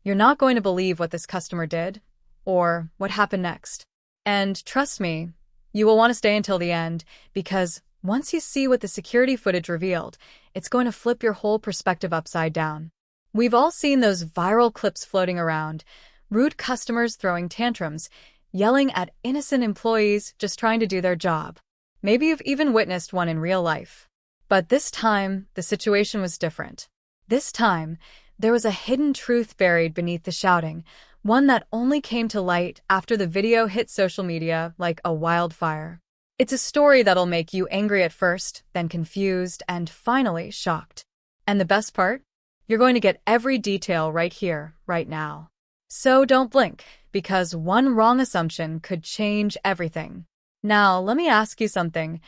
You're not going to believe what this customer did or what happened next. And trust me, you will want to stay until the end because once you see what the security footage revealed, it's going to flip your whole perspective upside down. We've all seen those viral clips floating around, rude customers throwing tantrums, yelling at innocent employees just trying to do their job. Maybe you've even witnessed one in real life. But this time, the situation was different. This time, there was a hidden truth buried beneath the shouting, one that only came to light after the video hit social media like a wildfire. It's a story that'll make you angry at first, then confused, and finally shocked. And the best part? You're going to get every detail right here, right now. So don't blink, because one wrong assumption could change everything. Now, let me ask you something.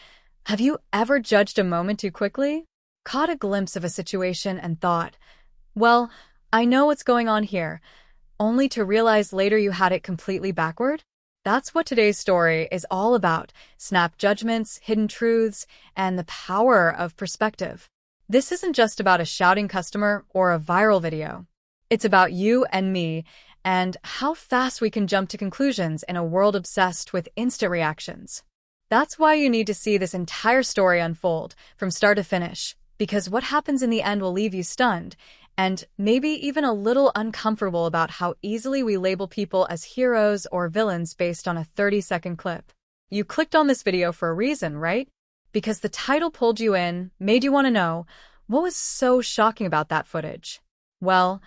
Have you ever judged a moment too quickly? Caught a glimpse of a situation and thought, well, I know what's going on here, only to realize later you had it completely backward? That's what today's story is all about: snap judgments, hidden truths, and the power of perspective. This isn't just about a shouting customer or a viral video. It's about you and me and how fast we can jump to conclusions in a world obsessed with instant reactions. That's why you need to see this entire story unfold from start to finish, because what happens in the end will leave you stunned and maybe even a little uncomfortable about how easily we label people as heroes or villains based on a 30-second clip. You clicked on this video for a reason, right? Because the title pulled you in, made you want to know, what was so shocking about that footage? Well,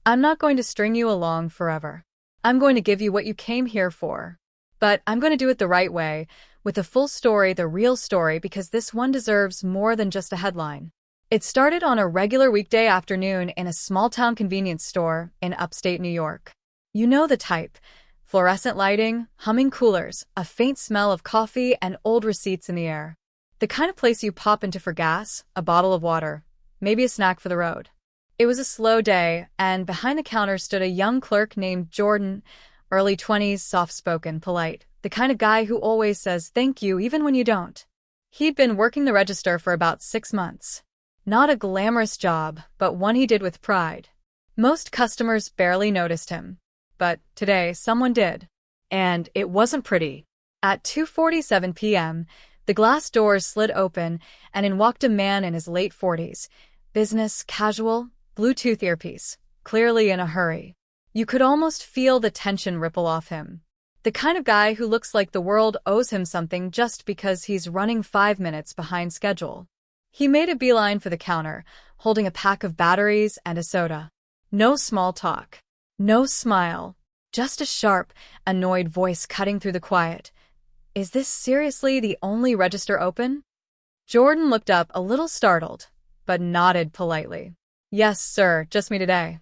I'm not going to string you along forever. I'm going to give you what you came here for. But I'm going to do it the right way, with the full story, the real story, because this one deserves more than just a headline. It started on a regular weekday afternoon in a small-town convenience store in upstate New York. You know the type: fluorescent lighting, humming coolers, a faint smell of coffee, and old receipts in the air. The kind of place you pop into for gas, a bottle of water, maybe a snack for the road. It was a slow day, and behind the counter stood a young clerk named Jordan, early 20s, soft-spoken, polite, the kind of guy who always says thank you even when you don't. He'd been working the register for about 6 months. Not a glamorous job, but one he did with pride. Most customers barely noticed him. But today, someone did. And it wasn't pretty. At 2:47 p.m., the glass doors slid open, and in walked a man in his late 40s. Business, casual, Bluetooth earpiece, clearly in a hurry. You could almost feel the tension ripple off him. The kind of guy who looks like the world owes him something just because he's running 5 minutes behind schedule. He made a beeline for the counter, holding a pack of batteries and a soda. No small talk. No smile. Just a sharp, annoyed voice cutting through the quiet. Is this seriously the only register open? Jordan looked up a little startled, but nodded politely. Yes, sir, just me today.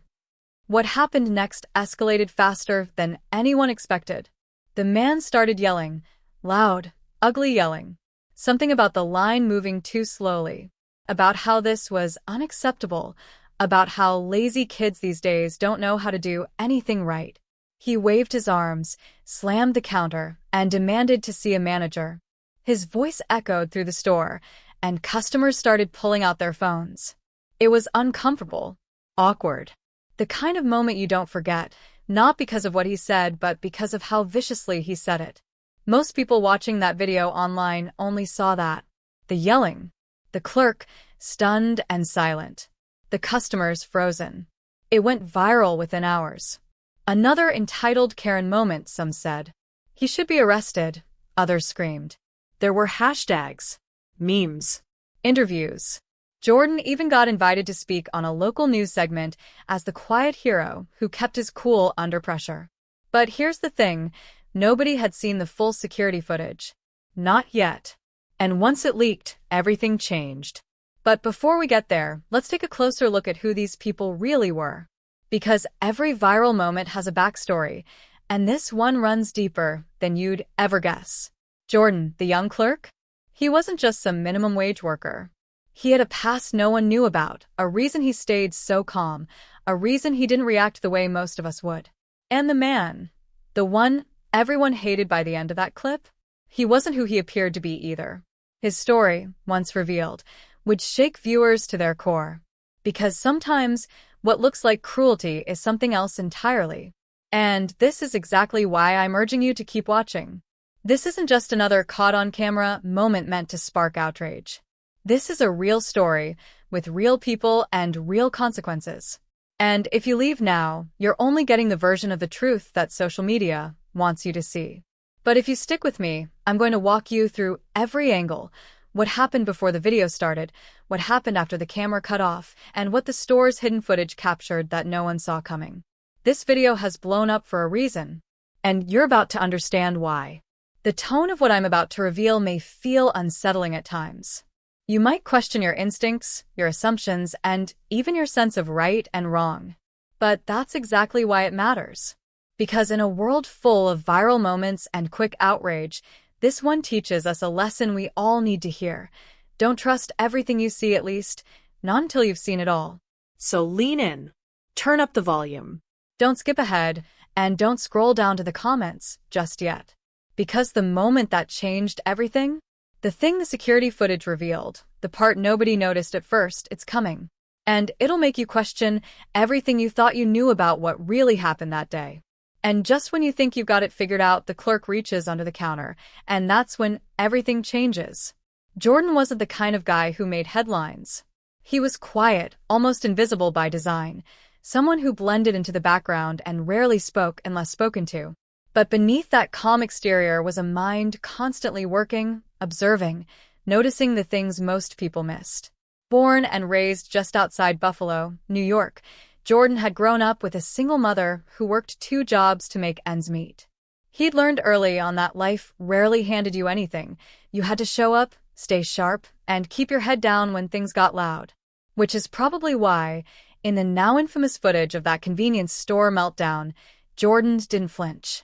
What happened next escalated faster than anyone expected. The man started yelling, loud, ugly yelling. Something about the line moving too slowly, about how this was unacceptable, about how lazy kids these days don't know how to do anything right. He waved his arms, slammed the counter, and demanded to see a manager. His voice echoed through the store, and customers started pulling out their phones. It was uncomfortable, awkward. The kind of moment you don't forget, not because of what he said, but because of how viciously he said it. Most people watching that video online only saw that. The yelling. The clerk, stunned and silent. The customers frozen. It went viral within hours. Another entitled Karen moment, some said. He should be arrested, others screamed. There were hashtags, memes, interviews. Jordan even got invited to speak on a local news segment as the quiet hero who kept his cool under pressure. But here's the thing. Nobody had seen the full security footage. Not yet. And once it leaked, everything changed. But before we get there, let's take a closer look at who these people really were. Because every viral moment has a backstory, and this one runs deeper than you'd ever guess. Jordan, the young clerk? He wasn't just some minimum wage worker. He had a past no one knew about, a reason he stayed so calm, a reason he didn't react the way most of us would. And the man, the one everyone hated by the end of that clip, he wasn't who he appeared to be either. His story, once revealed, would shake viewers to their core. Because sometimes, What looks like cruelty is something else entirely. And this is exactly why I'm urging you to keep watching. This isn't just another caught-on-camera moment meant to spark outrage. This is a real story, with real people and real consequences. And if you leave now, you're only getting the version of the truth that social media wants you to see. But if you stick with me, I'm going to walk you through every angle: what happened before the video started, what happened after the camera cut off, and what the store's hidden footage captured that no one saw coming. This video has blown up for a reason, and you're about to understand why. The tone of what I'm about to reveal may feel unsettling at times. You might question your instincts, your assumptions, and even your sense of right and wrong. But that's exactly why it matters. Because in a world full of viral moments and quick outrage, this one teaches us a lesson we all need to hear. Don't trust everything you see, at least, not until you've seen it all. So lean in, turn up the volume. Don't skip ahead, and don't scroll down to the comments just yet. Because the moment that changed everything, the thing the security footage revealed, the part nobody noticed at first, it's coming. And it'll make you question everything you thought you knew about what really happened that day. And just when you think you've got it figured out, the clerk reaches under the counter, and that's when everything changes. Jordan wasn't the kind of guy who made headlines. He was quiet, almost invisible by design, someone who blended into the background and rarely spoke unless spoken to. But beneath that calm exterior was a mind constantly working, observing, noticing the things most people missed. Born and raised just outside Buffalo, New York, Jordan had grown up with a single mother who worked 2 jobs to make ends meet. He'd learned early on that life rarely handed you anything. You had to show up, stay sharp, and keep your head down when things got loud. Which is probably why, in the now infamous footage of that convenience store meltdown, Jordan didn't flinch.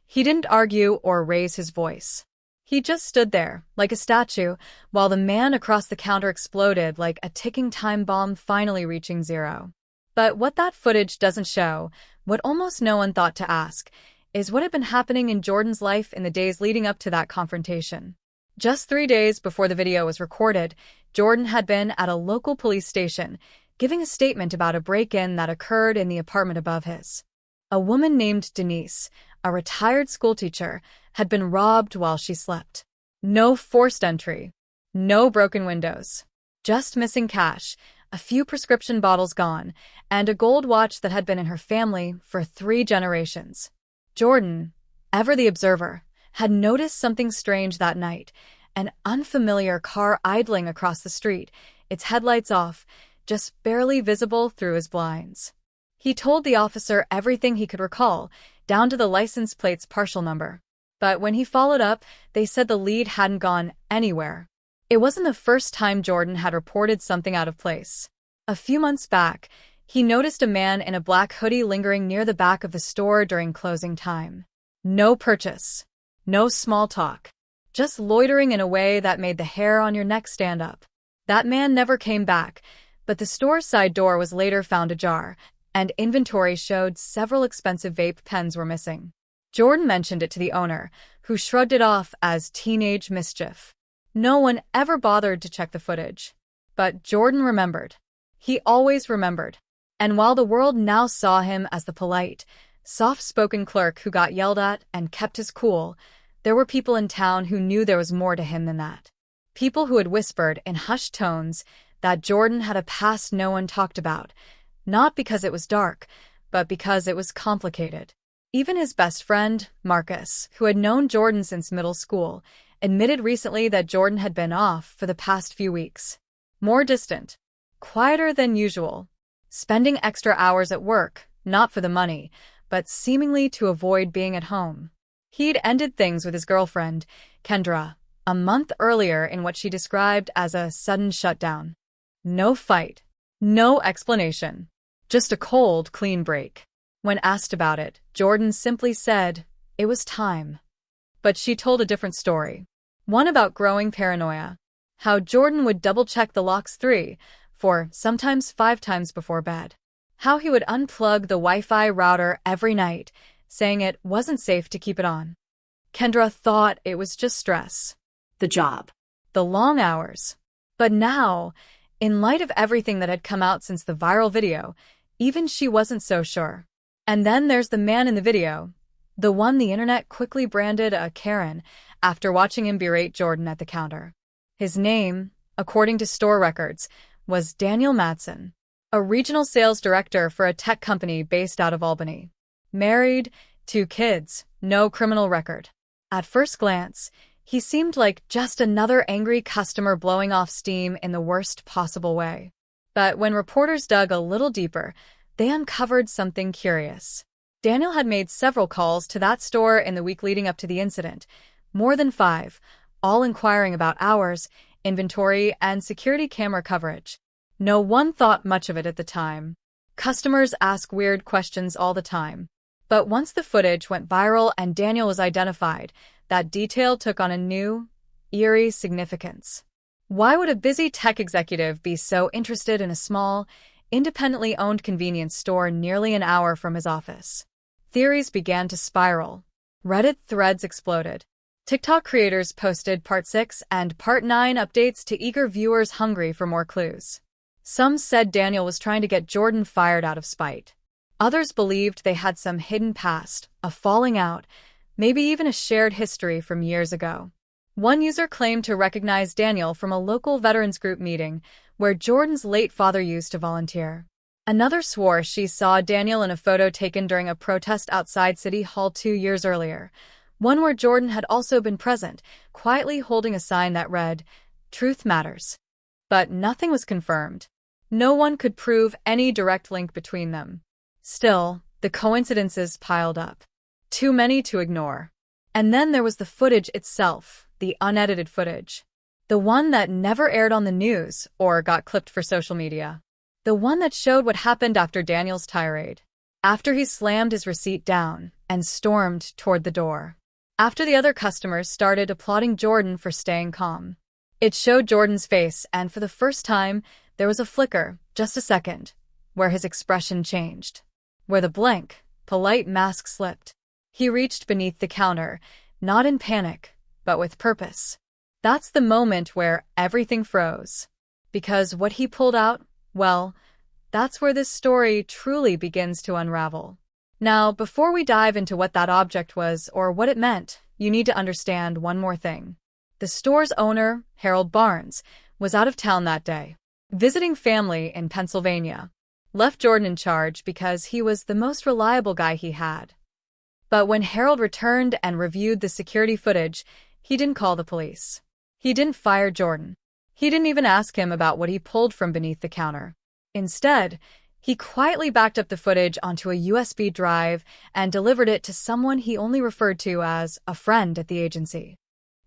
He didn't argue or raise his voice. He just stood there, like a statue, while the man across the counter exploded like a ticking time bomb finally reaching zero. But what that footage doesn't show, what almost no one thought to ask, is what had been happening in Jordan's life in the days leading up to that confrontation. Just 3 days before the video was recorded, Jordan had been at a local police station, giving a statement about a break-in that occurred in the apartment above his. A woman named Denise, a retired schoolteacher, had been robbed while she slept. No forced entry. No broken windows. Just missing cash, a few prescription bottles gone, and a gold watch that had been in her family for 3 generations. Jordan, ever the observer, had noticed something strange that night: an unfamiliar car idling across the street, its headlights off, just barely visible through his blinds. He told the officer everything he could recall, down to the license plate's partial number. But when he followed up, they said the lead hadn't gone anywhere. It wasn't the first time Jordan had reported something out of place. A few months back, he noticed a man in a black hoodie lingering near the back of the store during closing time. No purchase. No small talk. Just loitering in a way that made the hair on your neck stand up. That man never came back, but the store's side door was later found ajar, and inventory showed several expensive vape pens were missing. Jordan mentioned it to the owner, who shrugged it off as teenage mischief. No one ever bothered to check the footage. But Jordan remembered. He always remembered. And while the world now saw him as the polite, soft-spoken clerk who got yelled at and kept his cool, there were people in town who knew there was more to him than that. People who had whispered in hushed tones that Jordan had a past no one talked about, not because it was dark, but because it was complicated. Even his best friend, Marcus, who had known Jordan since middle school, admitted recently that Jordan had been off for the past few weeks. More distant, quieter than usual, spending extra hours at work, not for the money, but seemingly to avoid being at home. He'd ended things with his girlfriend, Kendra, a month earlier in what she described as a sudden shutdown. No fight, no explanation, just a cold, clean break. When asked about it, Jordan simply said, "It was time." But she told a different story. One about growing paranoia. How Jordan would double-check the locks 3, 4, sometimes 5 times before bed. How he would unplug the Wi-Fi router every night, saying it wasn't safe to keep it on. Kendra thought it was just stress. The job. The long hours. But now, in light of everything that had come out since the viral video, Even she wasn't so sure. And then there's the man in the video, the one the internet quickly branded a Karen after watching him berate Jordan at the counter. His name, according to store records, was Daniel Madsen, a regional sales director for a tech company based out of Albany. Married, 2 kids, no criminal record. At first glance, he seemed like just another angry customer blowing off steam in the worst possible way. But when reporters dug a little deeper, they uncovered something curious. Daniel had made several calls to that store in the week leading up to the incident, more than 5, all inquiring about hours, inventory, and security camera coverage. No one thought much of it at the time. Customers ask weird questions all the time. But once the footage went viral and Daniel was identified, that detail took on a new, eerie significance. Why would a busy tech executive be so interested in a small, independently owned convenience store nearly an hour from his office? Theories began to spiral. Reddit threads exploded. TikTok creators posted Part 6 and Part 9 updates to eager viewers hungry for more clues. Some said Daniel was trying to get Jordan fired out of spite. Others believed they had some hidden past, a falling out, maybe even a shared history from years ago. One user claimed to recognize Daniel from a local veterans group meeting where Jordan's late father used to volunteer. Another swore she saw Daniel in a photo taken during a protest outside City Hall 2 years earlier, one where Jordan had also been present, quietly holding a sign that read, "Truth Matters." But nothing was confirmed. No one could prove any direct link between them. Still, the coincidences piled up. Too many to ignore. And then there was the footage itself, the unedited footage. The one that never aired on the news or got clipped for social media. The one that showed what happened after Daniel's tirade. After he slammed his receipt down and stormed toward the door. After the other customers started applauding Jordan for staying calm. It showed Jordan's face, and for the first time, there was a flicker, just a second, where his expression changed. Where the blank, polite mask slipped. He reached beneath the counter, not in panic, but with purpose. That's the moment where everything froze. Because what he pulled out, well, that's where this story truly begins to unravel. Now, before we dive into what that object was or what it meant, you need to understand one more thing. The store's owner, Harold Barnes, was out of town that day, visiting family in Pennsylvania. Left Jordan in charge because he was the most reliable guy he had. But when Harold returned and reviewed the security footage, he didn't call the police. He didn't fire Jordan. He didn't even ask him about what he pulled from beneath the counter. Instead, he quietly backed up the footage onto a USB drive and delivered it to someone he only referred to as a friend at the agency.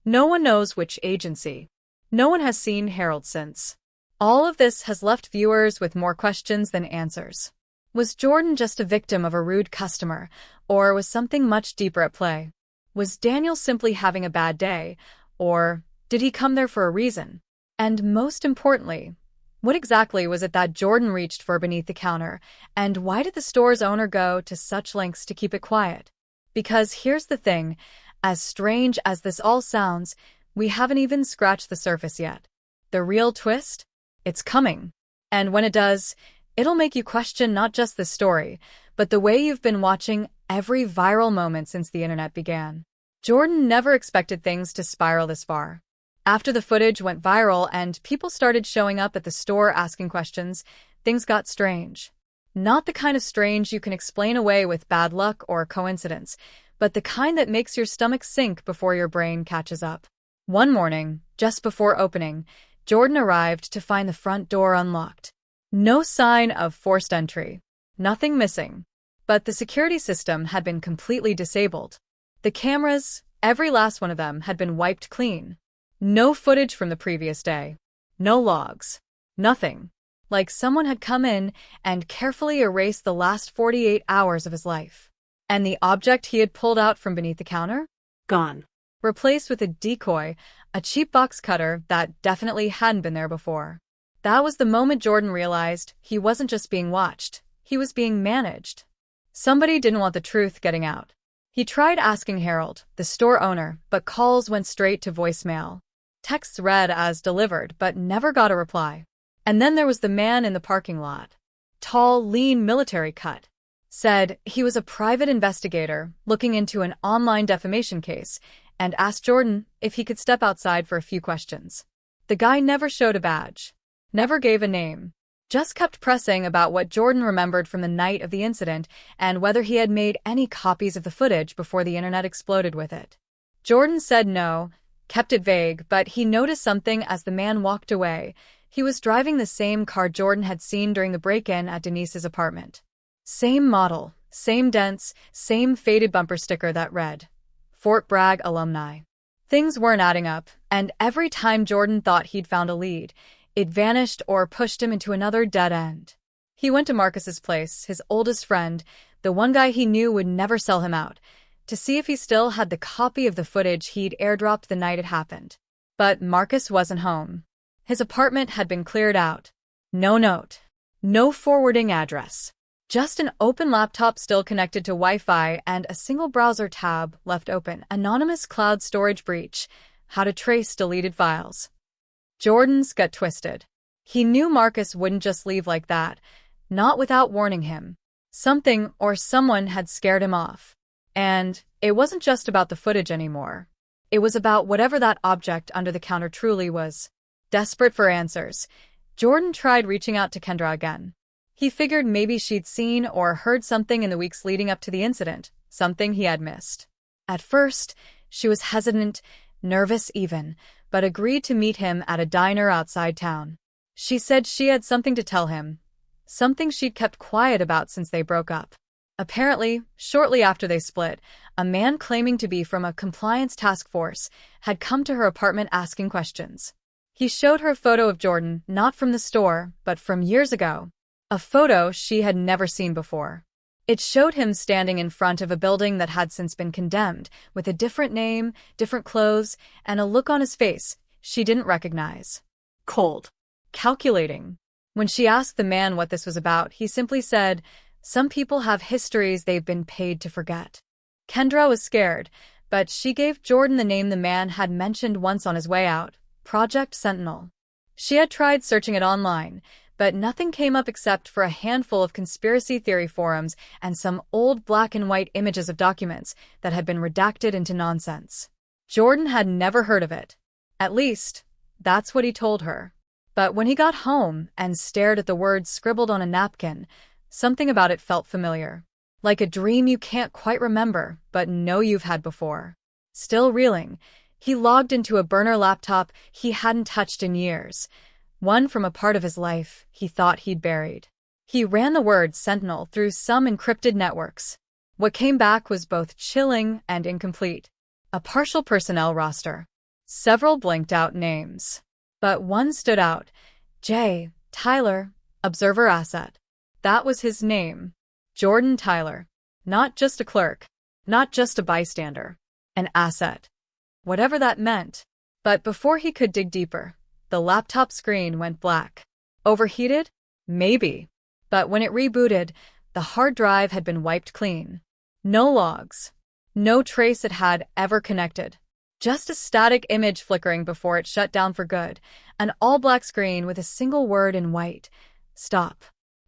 No one knows which agency. No one has seen Harold since. All of this has left viewers with more questions than answers. Was Jordan just a victim of a rude customer, or was something much deeper at play? Was Daniel simply having a bad day, or did he come there for a reason? And most importantly, what exactly was it that Jordan reached for beneath the counter, and why did the store's owner go to such lengths to keep it quiet? Because here's the thing, as strange as this all sounds, we haven't even scratched the surface yet. The real twist? It's coming. And when it does, it'll make you question not just the story, but the way you've been watching every viral moment since the internet began. Jordan never expected things to spiral this far. After the footage went viral and people started showing up at the store asking questions, things got strange. Not the kind of strange you can explain away with bad luck or coincidence, but the kind that makes your stomach sink before your brain catches up. One morning, just before opening, Jordan arrived to find the front door unlocked. No sign of forced entry. Nothing missing. But the security system had been completely disabled. The cameras, every last one of them, had been wiped clean. No footage from the previous day. No logs. Nothing. Like someone had come in and carefully erased the last 48 hours of his life. And the object he had pulled out from beneath the counter? Gone. Replaced with a decoy, a cheap box cutter that definitely hadn't been there before. That was the moment Jordan realized he wasn't just being watched, he was being managed. Somebody didn't want the truth getting out. He tried asking Harold, the store owner, but calls went straight to voicemail. Texts read as delivered but never got a reply. And then there was the man in the parking lot. tall, lean military cut. Said he was a private investigator looking into an online defamation case and asked Jordan if he could step outside for a few questions. The guy never showed a badge, never gave a name, just kept pressing about what Jordan remembered from the night of the incident and whether he had made any copies of the footage before the internet exploded with it. Jordan said no, kept it vague, but he noticed something as the man walked away. He was driving the same car Jordan had seen during the break-in at Denise's apartment. Same model, same dents, same faded bumper sticker that read, Fort Bragg Alumni. Things weren't adding up, and every time Jordan thought he'd found a lead, it vanished or pushed him into another dead end. He went to Marcus's place, his oldest friend, the one guy he knew would never sell him out, to see if he still had the copy of the footage he'd airdropped the night it happened. But Marcus wasn't home. His apartment had been cleared out. No note. No forwarding address. Just an open laptop still connected to Wi-Fi and a single browser tab left open. Anonymous cloud storage breach. How to trace deleted files. Jordan's gut twisted. He knew Marcus wouldn't just leave like that, not without warning him. Something or someone had scared him off. And it wasn't just about the footage anymore. It was about whatever that object under the counter truly was. Desperate for answers, Jordan tried reaching out to Kendra again. He figured maybe she'd seen or heard something in the weeks leading up to the incident, something he had missed. At first, she was hesitant, nervous even, but agreed to meet him at a diner outside town. She said she had something to tell him, something she'd kept quiet about since they broke up. Apparently, shortly after they split, a man claiming to be from a compliance task force had come to her apartment asking questions. He showed her a photo of Jordan, not from the store, but from years ago. A photo she had never seen before. It showed him standing in front of a building that had since been condemned, with a different name, different clothes, and a look on his face she didn't recognize. Cold. Calculating. When she asked the man what this was about, he simply said, "Some people have histories they've been paid to forget." Kendra was scared, but she gave Jordan the name the man had mentioned once on his way out, Project Sentinel. She had tried searching it online, but nothing came up except for a handful of conspiracy theory forums and some old black and white images of documents that had been redacted into nonsense. Jordan had never heard of it. At least, that's what he told her. But when he got home and stared at the words scribbled on a napkin, something about it felt familiar. Like a dream you can't quite remember, but know you've had before. Still reeling, he logged into a burner laptop he hadn't touched in years. One from a part of his life he thought he'd buried. He ran the word Sentinel through some encrypted networks. What came back was both chilling and incomplete. A partial personnel roster. Several blinked-out names. But one stood out. J. Tyler, Observer Asset. That was his name. Jordan Tyler. Not just a clerk. Not just a bystander. An asset. Whatever that meant. But before he could dig deeper, the laptop screen went black. Overheated? Maybe. But when it rebooted, the hard drive had been wiped clean. No logs. No trace it had ever connected. Just a static image flickering before it shut down for good. An all-black screen with a single word in white. Stop.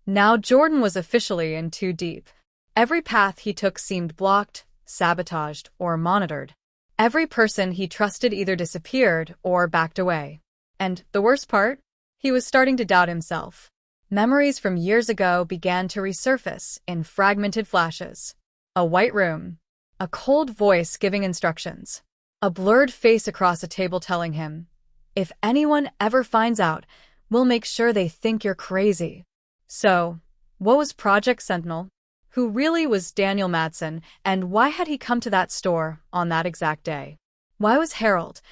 Now Jordan was officially in too deep. Every path he took seemed blocked, sabotaged, or monitored. Every person he trusted either disappeared or backed away. And the worst part? He was starting to doubt himself. Memories from years ago began to resurface in fragmented flashes. A white room. A cold voice giving instructions. A blurred face across a table telling him, "If anyone ever finds out, we'll make sure they think you're crazy." So, what was Project Sentinel? Who really was Daniel Madsen, and why had he come to that store on that exact day? Why was Harold,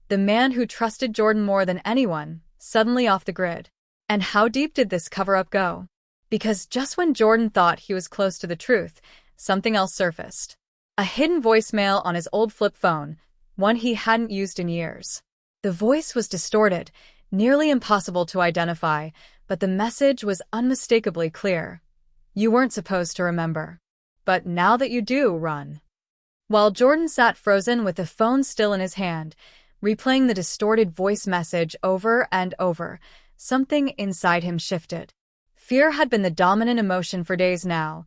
the man who trusted Jordan more than anyone, suddenly off the grid? And how deep did this cover-up go? Because just when Jordan thought he was close to the truth, something else surfaced. A hidden voicemail on his old flip phone, one he hadn't used in years. The voice was distorted, nearly impossible to identify, but the message was unmistakably clear. You weren't supposed to remember. But now that you do, run. While Jordan sat frozen with the phone still in his hand, replaying the distorted voice message over and over, something inside him shifted. Fear had been the dominant emotion for days now,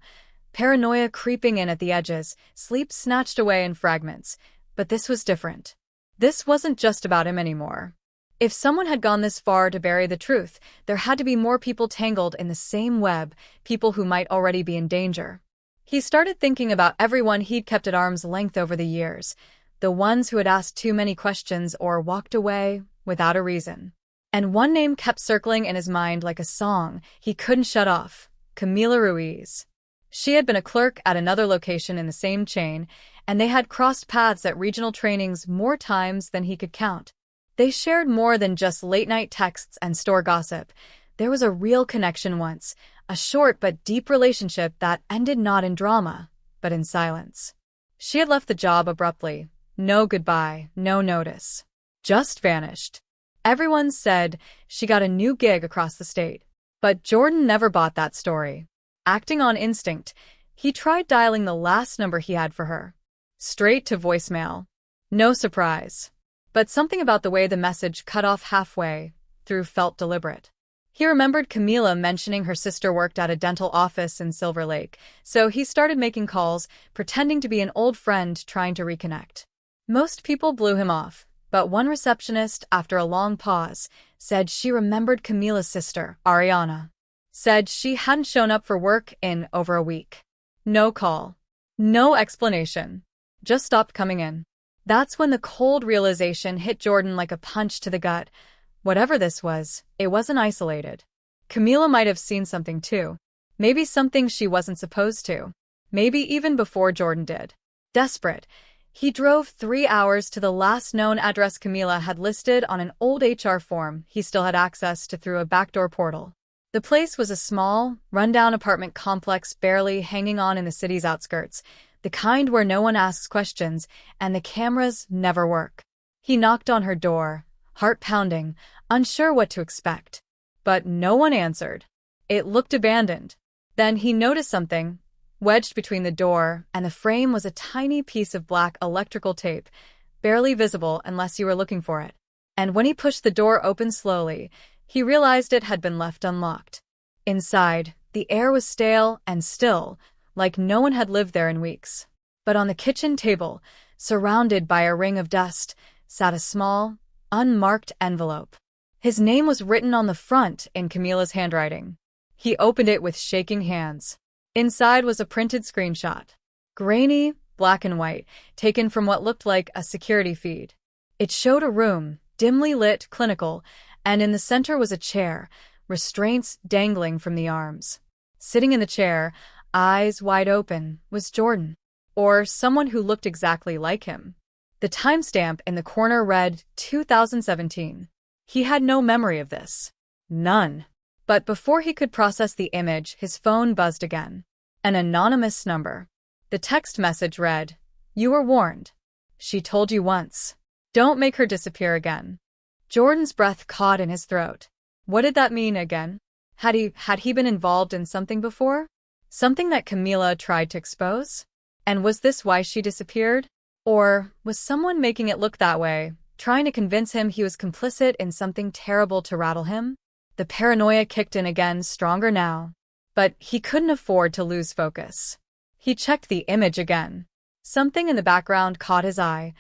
paranoia creeping in at the edges, sleep snatched away in fragments. But this was different. This wasn't just about him anymore. If someone had gone this far to bury the truth, there had to be more people tangled in the same web, people who might already be in danger. He started thinking about everyone he'd kept at arm's length over the years, the ones who had asked too many questions or walked away without a reason. And one name kept circling in his mind like a song he couldn't shut off: Camila Ruiz. She had been a clerk at another location in the same chain, and they had crossed paths at regional trainings more times than he could count. They shared more than just late-night texts and store gossip. There was a real connection once, a short but deep relationship that ended not in drama, but in silence. She had left the job abruptly. No goodbye, no notice. Just vanished. Everyone said she got a new gig across the state. But Jordan never bought that story. Acting on instinct, he tried dialing the last number he had for her. Straight to voicemail. No surprise. But something about the way the message cut off halfway through felt deliberate. He remembered Camila mentioning her sister worked at a dental office in Silver Lake, so he started making calls, pretending to be an old friend trying to reconnect. Most people blew him off, but one receptionist, after a long pause, said she remembered Camila's sister, Ariana. Said she hadn't shown up for work in over a week. No call. No explanation. Just stopped coming in. That's when the cold realization hit Jordan like a punch to the gut. Whatever this was, it wasn't isolated. Camila might have seen something too. Maybe something she wasn't supposed to. Maybe even before Jordan did. Desperate, he drove 3 hours to the last known address Camila had listed on an old HR form he still had access to through a backdoor portal. The place was a small, rundown apartment complex barely hanging on in the city's outskirts, the kind where no one asks questions and the cameras never work. He knocked on her door, heart pounding, unsure what to expect. But no one answered. It looked abandoned. Then he noticed something. Wedged between the door and the frame was a tiny piece of black electrical tape, barely visible unless you were looking for it. And when he pushed the door open slowly, he realized it had been left unlocked. Inside, the air was stale and still, like no one had lived there in weeks. But on the kitchen table, surrounded by a ring of dust, sat a small, unmarked envelope. His name was written on the front in Camila's handwriting. He opened it with shaking hands. Inside was a printed screenshot. Grainy, black and white, taken from what looked like a security feed. It showed a room, dimly lit, clinical, and in the center was a chair, restraints dangling from the arms. Sitting in the chair, eyes wide open, was Jordan, or someone who looked exactly like him. The timestamp in the corner read 2017. He had no memory of this. None. But before he could process the image, his phone buzzed again. An anonymous number. The text message read, "You were warned. She told you once. Don't make her disappear again." Jordan's breath caught in his throat. What did that mean again? Had he been involved in something before? Something that Camila tried to expose? And was this why she disappeared? Or was someone making it look that way, trying to convince him he was complicit in something terrible to rattle him? The paranoia kicked in again, stronger now. But he couldn't afford to lose focus. He checked the image again. Something in the background caught his eye.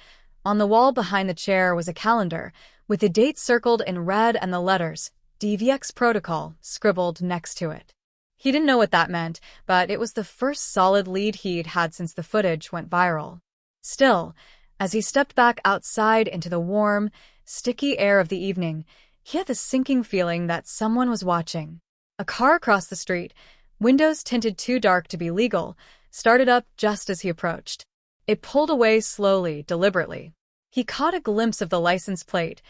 On the wall behind the chair was a calendar, with the date circled in red and the letters, DVX Protocol, scribbled next to it. He didn't know what that meant, but it was the first solid lead he'd had since the footage went viral. Still, as he stepped back outside into the warm, sticky air of the evening, he had the sinking feeling that someone was watching. A car across the street, windows tinted too dark to be legal, started up just as he approached. It pulled away slowly, deliberately. He caught a glimpse of the license plate,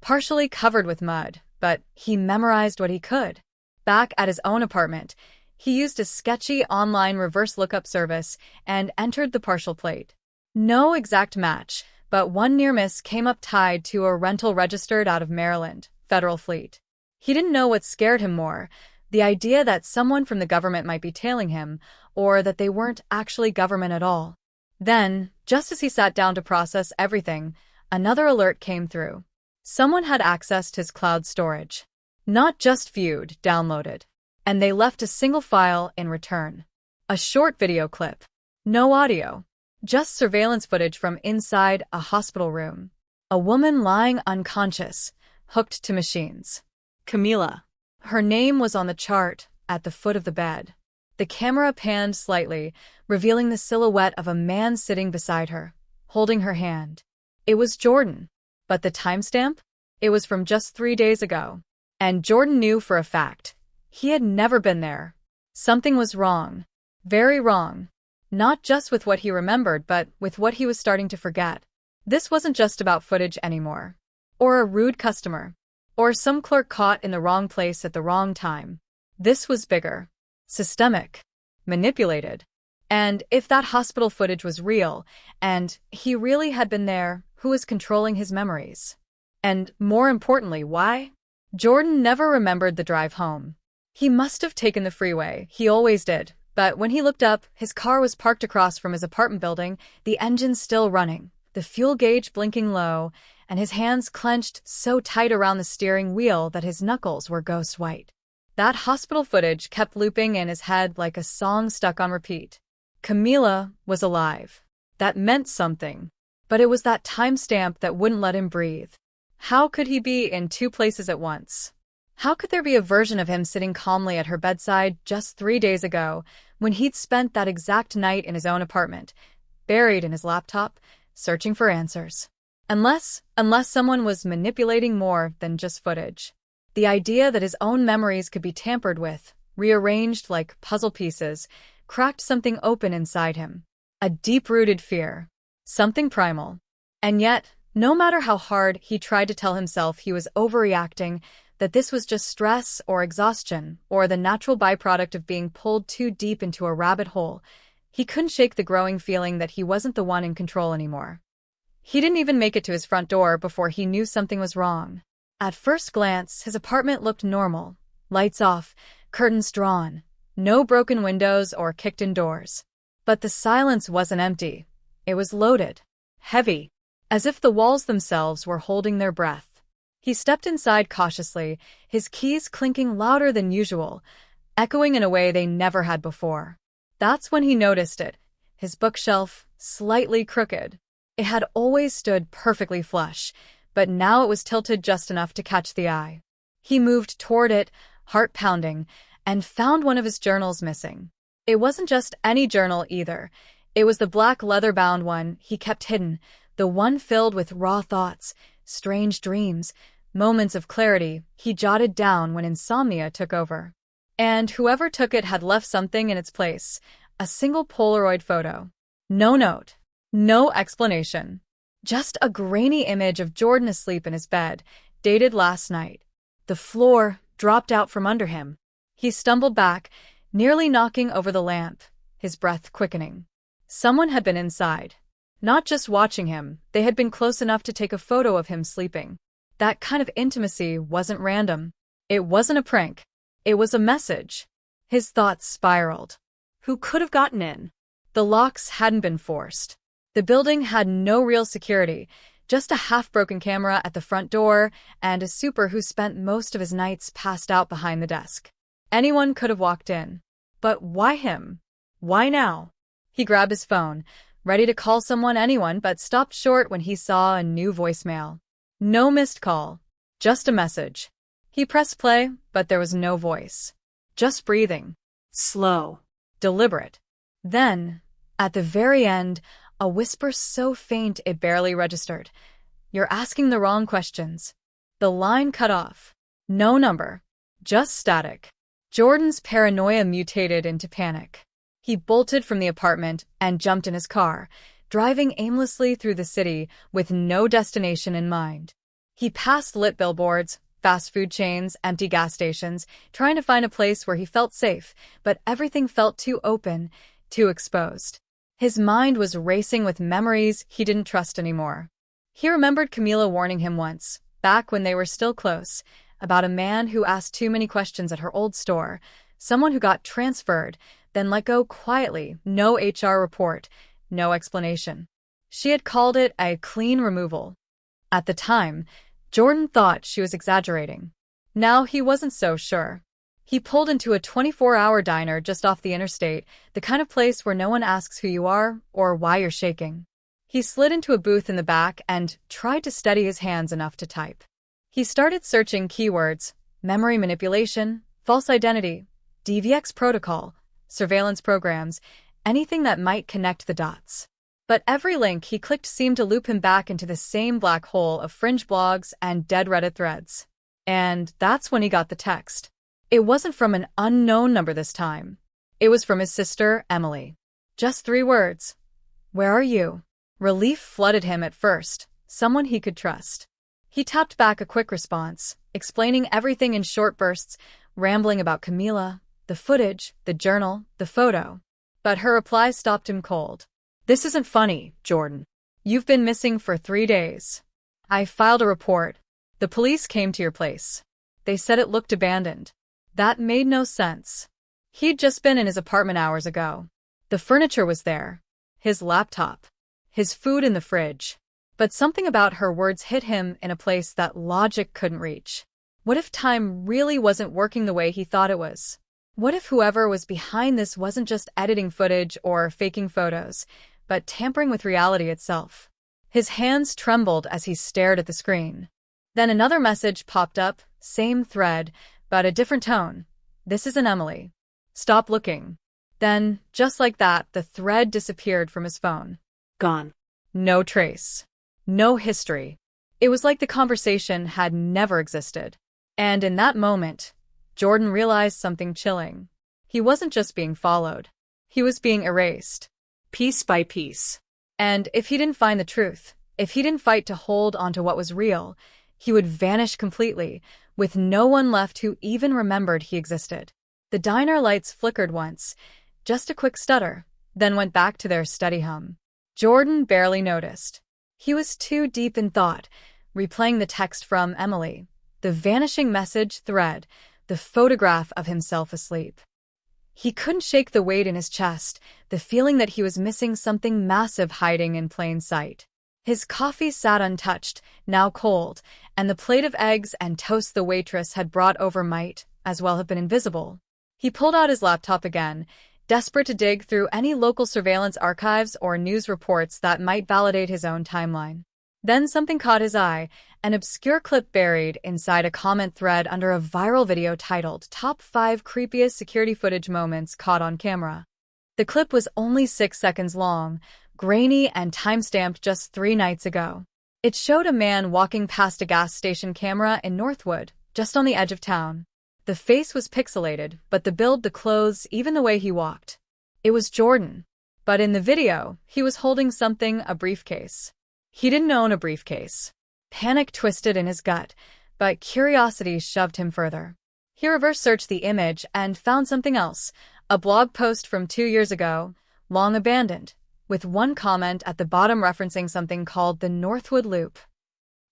partially covered with mud, but he memorized what he could. Back at his own apartment, he used a sketchy online reverse lookup service and entered the partial plate. No exact match, but one near miss came up tied to a rental registered out of Maryland, Federal Fleet. He didn't know what scared him more, the idea that someone from the government might be tailing him, or that they weren't actually government at all. Then, just as he sat down to process everything, another alert came through. Someone had accessed his cloud storage. Not just viewed, downloaded. and they left a single file in return. A short video clip. No audio. Just surveillance footage from inside a hospital room. A woman lying unconscious, hooked to machines. Camila. Her name was on the chart at the foot of the bed. The camera panned slightly, revealing the silhouette of a man sitting beside her, holding her hand. It was Jordan. But the timestamp? It was from just 3 days ago. And Jordan knew for a fact. He had never been there. Something was wrong. Very wrong. Not just with what he remembered, but with what he was starting to forget. This wasn't just about footage anymore. Or a rude customer. Or some clerk caught in the wrong place at the wrong time. This was bigger. Systemic. Manipulated. And if that hospital footage was real, and he really had been there, who was controlling his memories? And more importantly, why? Jordan never remembered the drive home. He must have taken the freeway, he always did, but when he looked up, his car was parked across from his apartment building, the engine still running, the fuel gauge blinking low, and his hands clenched so tight around the steering wheel that his knuckles were ghost white. That hospital footage kept looping in his head like a song stuck on repeat. Camila was alive. That meant something. But it was that timestamp that wouldn't let him breathe. How could he be in 2 places at once? How could there be a version of him sitting calmly at her bedside just 3 days ago, when he'd spent that exact night in his own apartment, buried in his laptop, searching for answers? Unless someone was manipulating more than just footage. The idea that his own memories could be tampered with, rearranged like puzzle pieces, cracked something open inside him. A deep-rooted fear. Something primal. And yet, no matter how hard he tried to tell himself he was overreacting, that this was just stress or exhaustion, or the natural byproduct of being pulled too deep into a rabbit hole, he couldn't shake the growing feeling that he wasn't the one in control anymore. He didn't even make it to his front door before he knew something was wrong. At first glance, his apartment looked normal. Lights off, curtains drawn, no broken windows or kicked-in doors. But the silence wasn't empty. It was loaded. Heavy. As if the walls themselves were holding their breath. He stepped inside cautiously, his keys clinking louder than usual, echoing in a way they never had before. That's when he noticed it. His bookshelf, slightly crooked. It had always stood perfectly flush, but now it was tilted just enough to catch the eye. He moved toward it, heart pounding, and found one of his journals missing. It wasn't just any journal either. It was the black leather-bound one he kept hidden, the one filled with raw thoughts, strange dreams, moments of clarity he jotted down when insomnia took over. And whoever took it had left something in its place, a single Polaroid photo. No note. No explanation. Just a grainy image of Jordan asleep in his bed, dated last night. The floor dropped out from under him. He stumbled back, nearly knocking over the lamp, his breath quickening. Someone had been inside. Not just watching him, they had been close enough to take a photo of him sleeping. That kind of intimacy wasn't random. It wasn't a prank. It was a message. His thoughts spiraled. Who could have gotten in? The locks hadn't been forced. The building had no real security, just a half-broken camera at the front door and a super who spent most of his nights passed out behind the desk. Anyone could have walked in. But why him? Why now? He grabbed his phone, ready to call anyone, but stopped short when he saw a new voicemail. No missed call. Just a message. He pressed play, but there was no voice. Just breathing. Slow. Deliberate. Then, at the very end, a whisper so faint it barely registered. You're asking the wrong questions. The line cut off. No number. Just static. Jordan's paranoia mutated into panic. He bolted from the apartment and jumped in his car, driving aimlessly through the city with no destination in mind. He passed lit billboards, fast food chains, empty gas stations, trying to find a place where he felt safe, but everything felt too open, too exposed. His mind was racing with memories he didn't trust anymore. He remembered Camila warning him once, back when they were still close, about a man who asked too many questions at her old store, someone who got transferred, then let go quietly, no HR report, no explanation. She had called it a clean removal. At the time, Jordan thought she was exaggerating. Now he wasn't so sure. He pulled into a 24-hour diner just off the interstate, the kind of place where no one asks who you are or why you're shaking. He slid into a booth in the back and tried to steady his hands enough to type. He started searching keywords: memory manipulation, false identity, DVX protocol, surveillance programs, anything that might connect the dots. But every link he clicked seemed to loop him back into the same black hole of fringe blogs and dead Reddit threads. And that's when he got the text. It wasn't from an unknown number this time. It was from his sister, Emily. Just 3 words. "Where are you?" Relief flooded him at first, someone he could trust. He tapped back a quick response, explaining everything in short bursts, rambling about Camila, the footage, the journal, the photo. But her reply stopped him cold. "This isn't funny, Jordan. You've been missing for 3 days. I filed a report. The police came to your place. They said it looked abandoned." That made no sense. He'd just been in his apartment hours ago. The furniture was there. His laptop. His food in the fridge. But something about her words hit him in a place that logic couldn't reach. What if time really wasn't working the way he thought it was? What if whoever was behind this wasn't just editing footage or faking photos, but tampering with reality itself? His hands trembled as he stared at the screen. Then another message popped up, same thread, but a different tone. "This isn't Emily. Stop looking." Then, just like that, the thread disappeared from his phone. Gone. No trace. No history. It was like the conversation had never existed. And in that moment, Jordan realized something chilling. He wasn't just being followed. He was being erased. Piece by piece. And if he didn't find the truth, if he didn't fight to hold onto what was real, he would vanish completely, with no one left who even remembered he existed. The diner lights flickered once, just a quick stutter, then went back to their steady hum. Jordan barely noticed. He was too deep in thought, replaying the text from Emily, the vanishing message thread, the photograph of himself asleep. He couldn't shake the weight in his chest, the feeling that he was missing something massive hiding in plain sight. His coffee sat untouched, now cold, and the plate of eggs and toast the waitress had brought over might as well have been invisible. He pulled out his laptop again, desperate to dig through any local surveillance archives or news reports that might validate his own timeline. Then something caught his eye, an obscure clip buried inside a comment thread under a viral video titled "Top 5 Creepiest Security Footage Moments Caught on Camera." The clip was only 6 seconds long, grainy and time-stamped just 3 nights ago. It showed a man walking past a gas station camera in Northwood, just on the edge of town. The face was pixelated, but the build, the clothes, even the way he walked. It was Jordan. But in the video, he was holding something, a briefcase. He didn't own a briefcase. Panic twisted in his gut, but curiosity shoved him further. He reverse-searched the image and found something else, a blog post from 2 years ago, long abandoned, with one comment at the bottom referencing something called the Northwood Loop.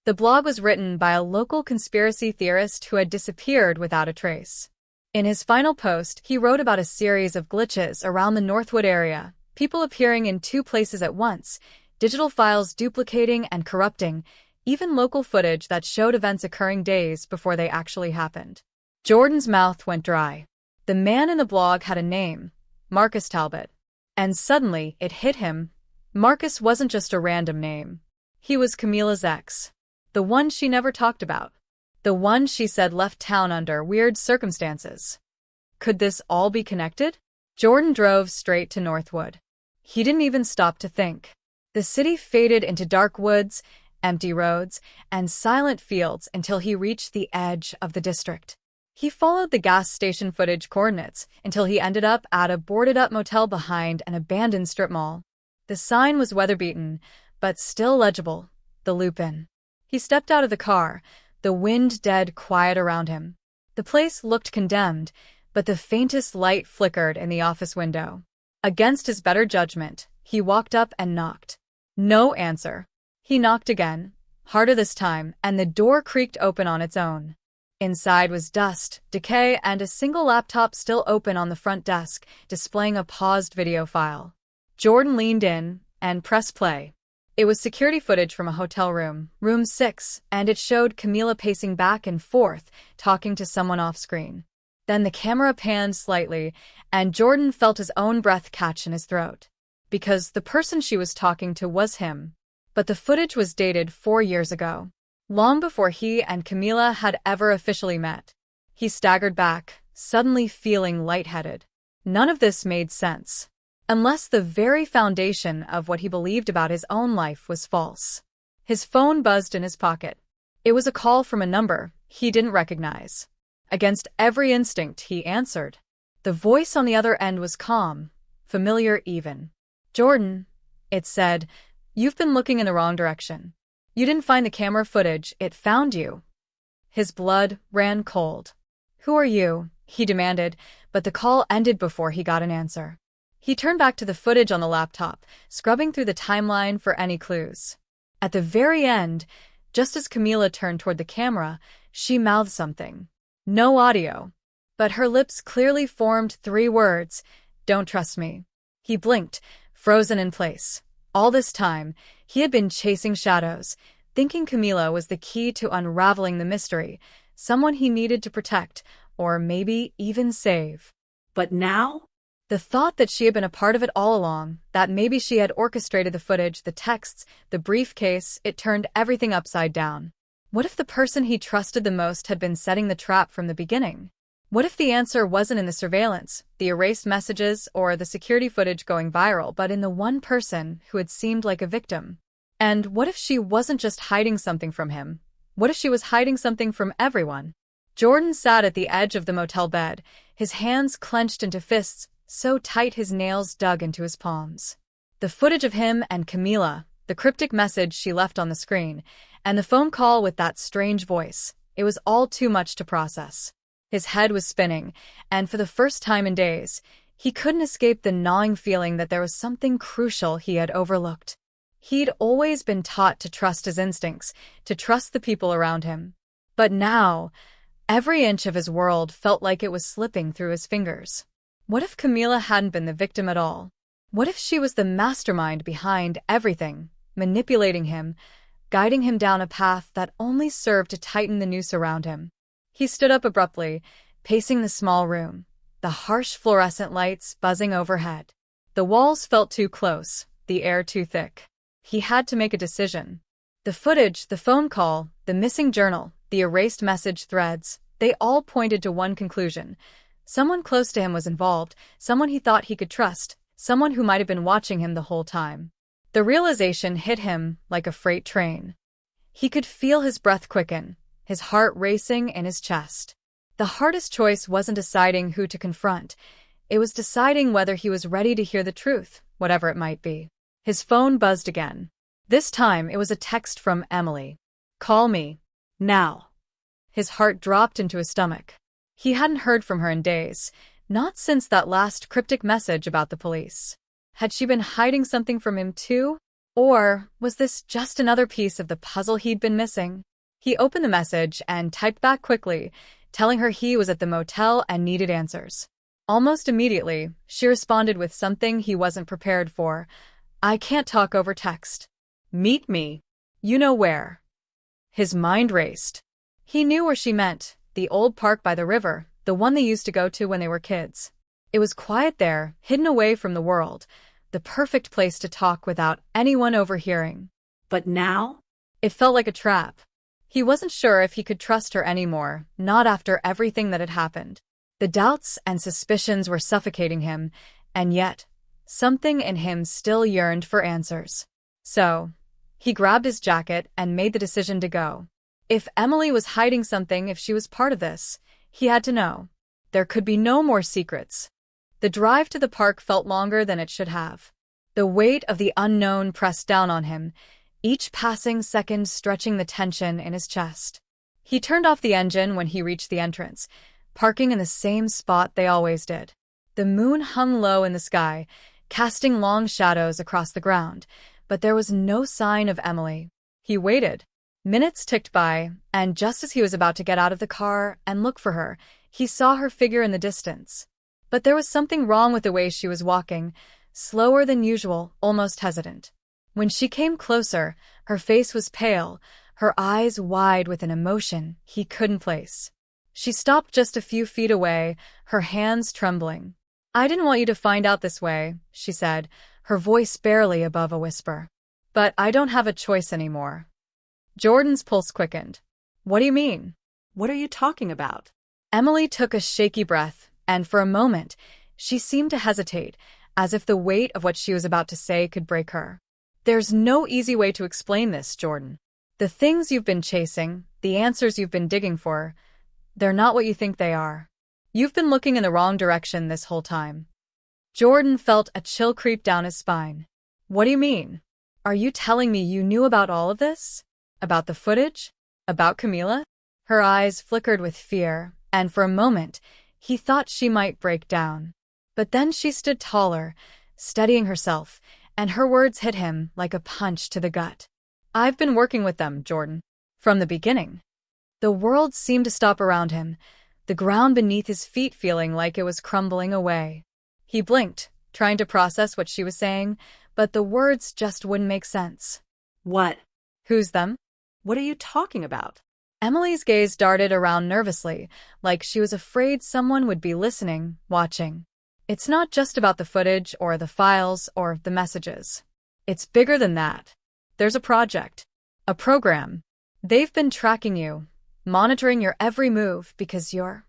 The blog was written by a local conspiracy theorist who had disappeared without a trace. In his final post, he wrote about a series of glitches around the Northwood area, people appearing in 2 places at once, digital files duplicating and corrupting, even local footage that showed events occurring days before they actually happened. Jordan's mouth went dry. The man in the blog had a name, Marcus Talbot. And suddenly, it hit him. Marcus wasn't just a random name. He was Camila's ex. The one she never talked about. The one she said left town under weird circumstances. Could this all be connected? Jordan drove straight to Northwood. He didn't even stop to think. The city faded into dark woods, empty roads, and silent fields until he reached the edge of the district. He followed the gas station footage coordinates until he ended up at a boarded-up motel behind an abandoned strip mall. The sign was weather-beaten, but still legible, the Loop Inn. He stepped out of the car, the wind dead quiet around him. The place looked condemned, but the faintest light flickered in the office window. Against his better judgment, he walked up and knocked. No answer. He knocked again, harder this time, and the door creaked open on its own. Inside was dust, decay, and a single laptop still open on the front desk, displaying a paused video file. Jordan leaned in and pressed play. It was security footage from a hotel room, room 6, and it showed Camila pacing back and forth, talking to someone off-screen. Then the camera panned slightly, and Jordan felt his own breath catch in his throat. Because the person she was talking to was him. But the footage was dated 4 years ago, long before he and Camila had ever officially met. He staggered back, suddenly feeling lightheaded. None of this made sense. Unless the very foundation of what he believed about his own life was false. His phone buzzed in his pocket. It was a call from a number he didn't recognize. Against every instinct, he answered. The voice on the other end was calm, familiar even. "Jordan," it said, "you've been looking in the wrong direction. You didn't find the camera footage, it found you." His blood ran cold. "Who are you?" he demanded, but the call ended before he got an answer. He turned back to the footage on the laptop, scrubbing through the timeline for any clues. At the very end, just as Camila turned toward the camera, she mouthed something. No audio. But her lips clearly formed 3 words, "Don't trust me." He blinked, frozen in place. All this time, he had been chasing shadows, thinking Camila was the key to unraveling the mystery, someone he needed to protect, or maybe even save. But now? The thought that she had been a part of it all along, that maybe she had orchestrated the footage, the texts, the briefcase, it turned everything upside down. What if the person he trusted the most had been setting the trap from the beginning? What if the answer wasn't in the surveillance, the erased messages, or the security footage going viral, but in the one person who had seemed like a victim? And what if she wasn't just hiding something from him? What if she was hiding something from everyone? Jordan sat at the edge of the motel bed, his hands clenched into fists, so tight his nails dug into his palms. The footage of him and Camila, the cryptic message she left on the screen, and the phone call with that strange voice, it was all too much to process. His head was spinning, and for the first time in days, he couldn't escape the gnawing feeling that there was something crucial he had overlooked. He'd always been taught to trust his instincts, to trust the people around him. But now, every inch of his world felt like it was slipping through his fingers. What if Camila hadn't been the victim at all? What if she was the mastermind behind everything, manipulating him, guiding him down a path that only served to tighten the noose around him? He stood up abruptly, pacing the small room, the harsh fluorescent lights buzzing overhead. The walls felt too close, the air too thick. He had to make a decision. The footage, the phone call, the missing journal, the erased message threads, they all pointed to one conclusion. Someone close to him was involved, someone he thought he could trust, someone who might have been watching him the whole time. The realization hit him like a freight train. He could feel his breath quicken, his heart racing in his chest. The hardest choice wasn't deciding who to confront. It was deciding whether he was ready to hear the truth, whatever it might be. His phone buzzed again. This time it was a text from Emily. "Call me. Now." His heart dropped into his stomach. He hadn't heard from her in days, not since that last cryptic message about the police. Had she been hiding something from him too? Or was this just another piece of the puzzle he'd been missing? He opened the message and typed back quickly, telling her he was at the motel and needed answers. Almost immediately, she responded with something he wasn't prepared for. "I can't talk over text. Meet me. You know where." His mind raced. He knew where she meant. The old park by the river, the one they used to go to when they were kids. It was quiet there, hidden away from the world, the perfect place to talk without anyone overhearing. But now? It felt like a trap. He wasn't sure if he could trust her anymore, not after everything that had happened. The doubts and suspicions were suffocating him, and yet, something in him still yearned for answers. So, he grabbed his jacket and made the decision to go. If Emily was hiding something, if she was part of this, he had to know. There could be no more secrets. The drive to the park felt longer than it should have. The weight of the unknown pressed down on him, each passing second stretching the tension in his chest. He turned off the engine when he reached the entrance, parking in the same spot they always did. The moon hung low in the sky, casting long shadows across the ground, but there was no sign of Emily. He waited. Minutes ticked by, and just as he was about to get out of the car and look for her, he saw her figure in the distance. But there was something wrong with the way she was walking, slower than usual, almost hesitant. When she came closer, her face was pale, her eyes wide with an emotion he couldn't place. She stopped just a few feet away, her hands trembling. "I didn't want you to find out this way," she said, her voice barely above a whisper. "But I don't have a choice anymore." Jordan's pulse quickened. "What do you mean?" What are you talking about? Emily took a shaky breath, and for a moment, she seemed to hesitate, as if the weight of what she was about to say could break her. "There's no easy way to explain this, Jordan. The things you've been chasing, the answers you've been digging for, they're not what you think they are. You've been looking in the wrong direction this whole time." Jordan felt a chill creep down his spine. "What do you mean? Are you telling me you knew about all of this? About the footage? About Camila?" Her eyes flickered with fear, and for a moment, he thought she might break down. But then she stood taller, steadying herself, and her words hit him like a punch to the gut. "I've been working with them, Jordan. From the beginning." The world seemed to stop around him, the ground beneath his feet feeling like it was crumbling away. He blinked, trying to process what she was saying, but the words just wouldn't make sense. What? "Who's them?" What are you talking about? Emily's gaze darted around nervously, like she was afraid someone would be listening, watching. "It's not just about the footage or the files or the messages. It's bigger than that. There's a project. A program. They've been tracking you, monitoring your every move because you're..."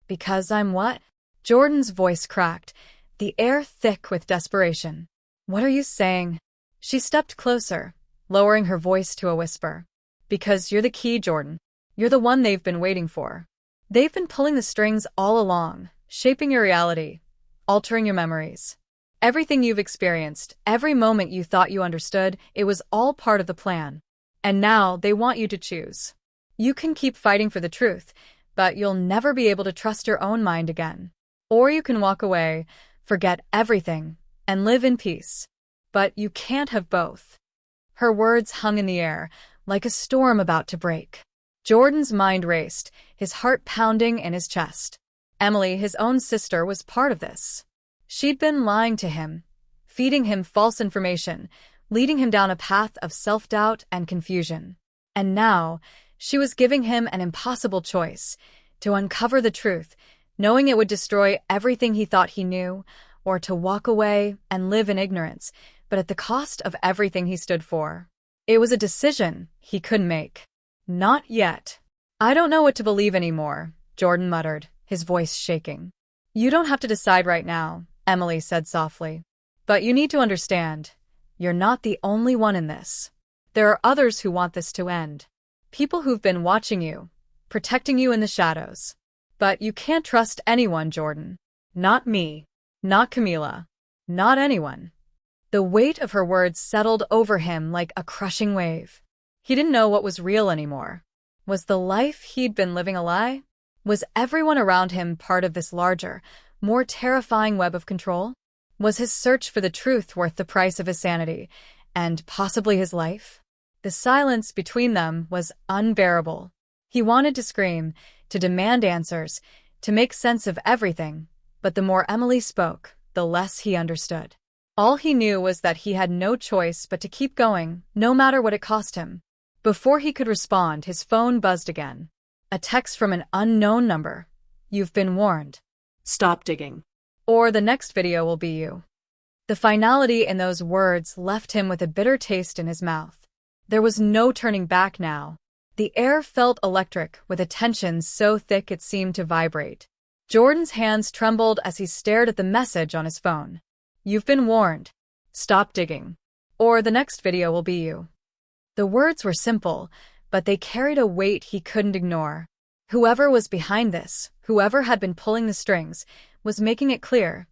"Because I'm what?" Jordan's voice cracked, the air thick with desperation. "What are you saying?" She stepped closer, lowering her voice to a whisper. "Because you're the key, Jordan. You're the one they've been waiting for. They've been pulling the strings all along, shaping your reality, altering your memories. Everything you've experienced, every moment you thought you understood, it was all part of the plan. And now they want you to choose. You can keep fighting for the truth, but you'll never be able to trust your own mind again. Or you can walk away, forget everything, and live in peace. But you can't have both." Her words hung in the air, like a storm about to break. Jordan's mind raced, his heart pounding in his chest. Emily, his own sister, was part of this. She'd been lying to him, feeding him false information, leading him down a path of self-doubt and confusion. And now, she was giving him an impossible choice, to uncover the truth, knowing it would destroy everything he thought he knew, or to walk away and live in ignorance, but at the cost of everything he stood for. It was a decision he couldn't make. "Not yet. I don't know what to believe anymore," Jordan muttered, his voice shaking. "You don't have to decide right now," Emily said softly. "But you need to understand, you're not the only one in this. There are others who want this to end. People who've been watching you, protecting you in the shadows. But you can't trust anyone, Jordan. Not me. Not Camila. Not anyone." The weight of her words settled over him like a crushing wave. He didn't know what was real anymore. Was the life he'd been living a lie? Was everyone around him part of this larger, more terrifying web of control? Was his search for the truth worth the price of his sanity, and possibly his life? The silence between them was unbearable. He wanted to scream, to demand answers, to make sense of everything, but the more Emily spoke, the less he understood. All he knew was that he had no choice but to keep going, no matter what it cost him. Before he could respond, his phone buzzed again. A text from an unknown number. "You've been warned. Stop digging. Or the next video will be you." The finality in those words left him with a bitter taste in his mouth. There was no turning back now. The air felt electric, with a tension so thick it seemed to vibrate. Jordan's hands trembled as he stared at the message on his phone. "You've been warned. Stop digging. Or the next video will be you." The words were simple, but they carried a weight he couldn't ignore. Whoever was behind this, whoever had been pulling the strings, was making it clear.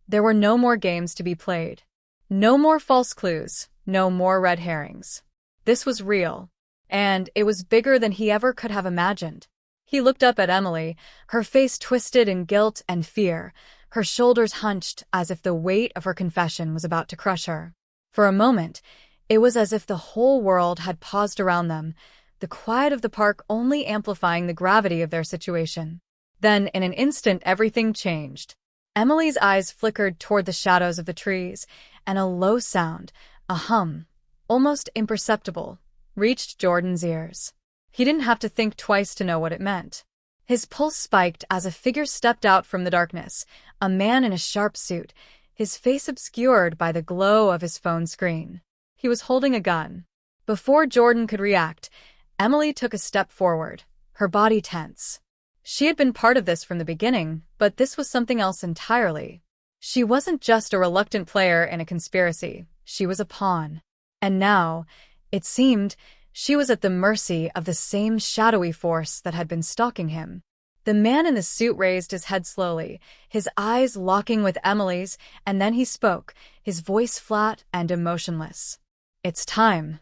There were no more games to be played. No more false clues, no more red herrings. This was real, and it was bigger than he ever could have imagined. He looked up at Emily, her face twisted in guilt and fear, her shoulders hunched as if the weight of her confession was about to crush her. For a moment, it was as if the whole world had paused around them, the quiet of the park only amplifying the gravity of their situation. Then, in an instant, everything changed. Emily's eyes flickered toward the shadows of the trees, and a low sound, a hum, almost imperceptible, reached Jordan's ears. He didn't have to think twice to know what it meant. His pulse spiked as a figure stepped out from the darkness, a man in a sharp suit, his face obscured by the glow of his phone screen. He was holding a gun. Before Jordan could react, Emily took a step forward, her body tense. She had been part of this from the beginning, but this was something else entirely. She wasn't just a reluctant player in a conspiracy, she was a pawn. And now, it seemed, she was at the mercy of the same shadowy force that had been stalking him. The man in the suit raised his head slowly, his eyes locking with Emily's, and then he spoke, his voice flat and emotionless. "It's time."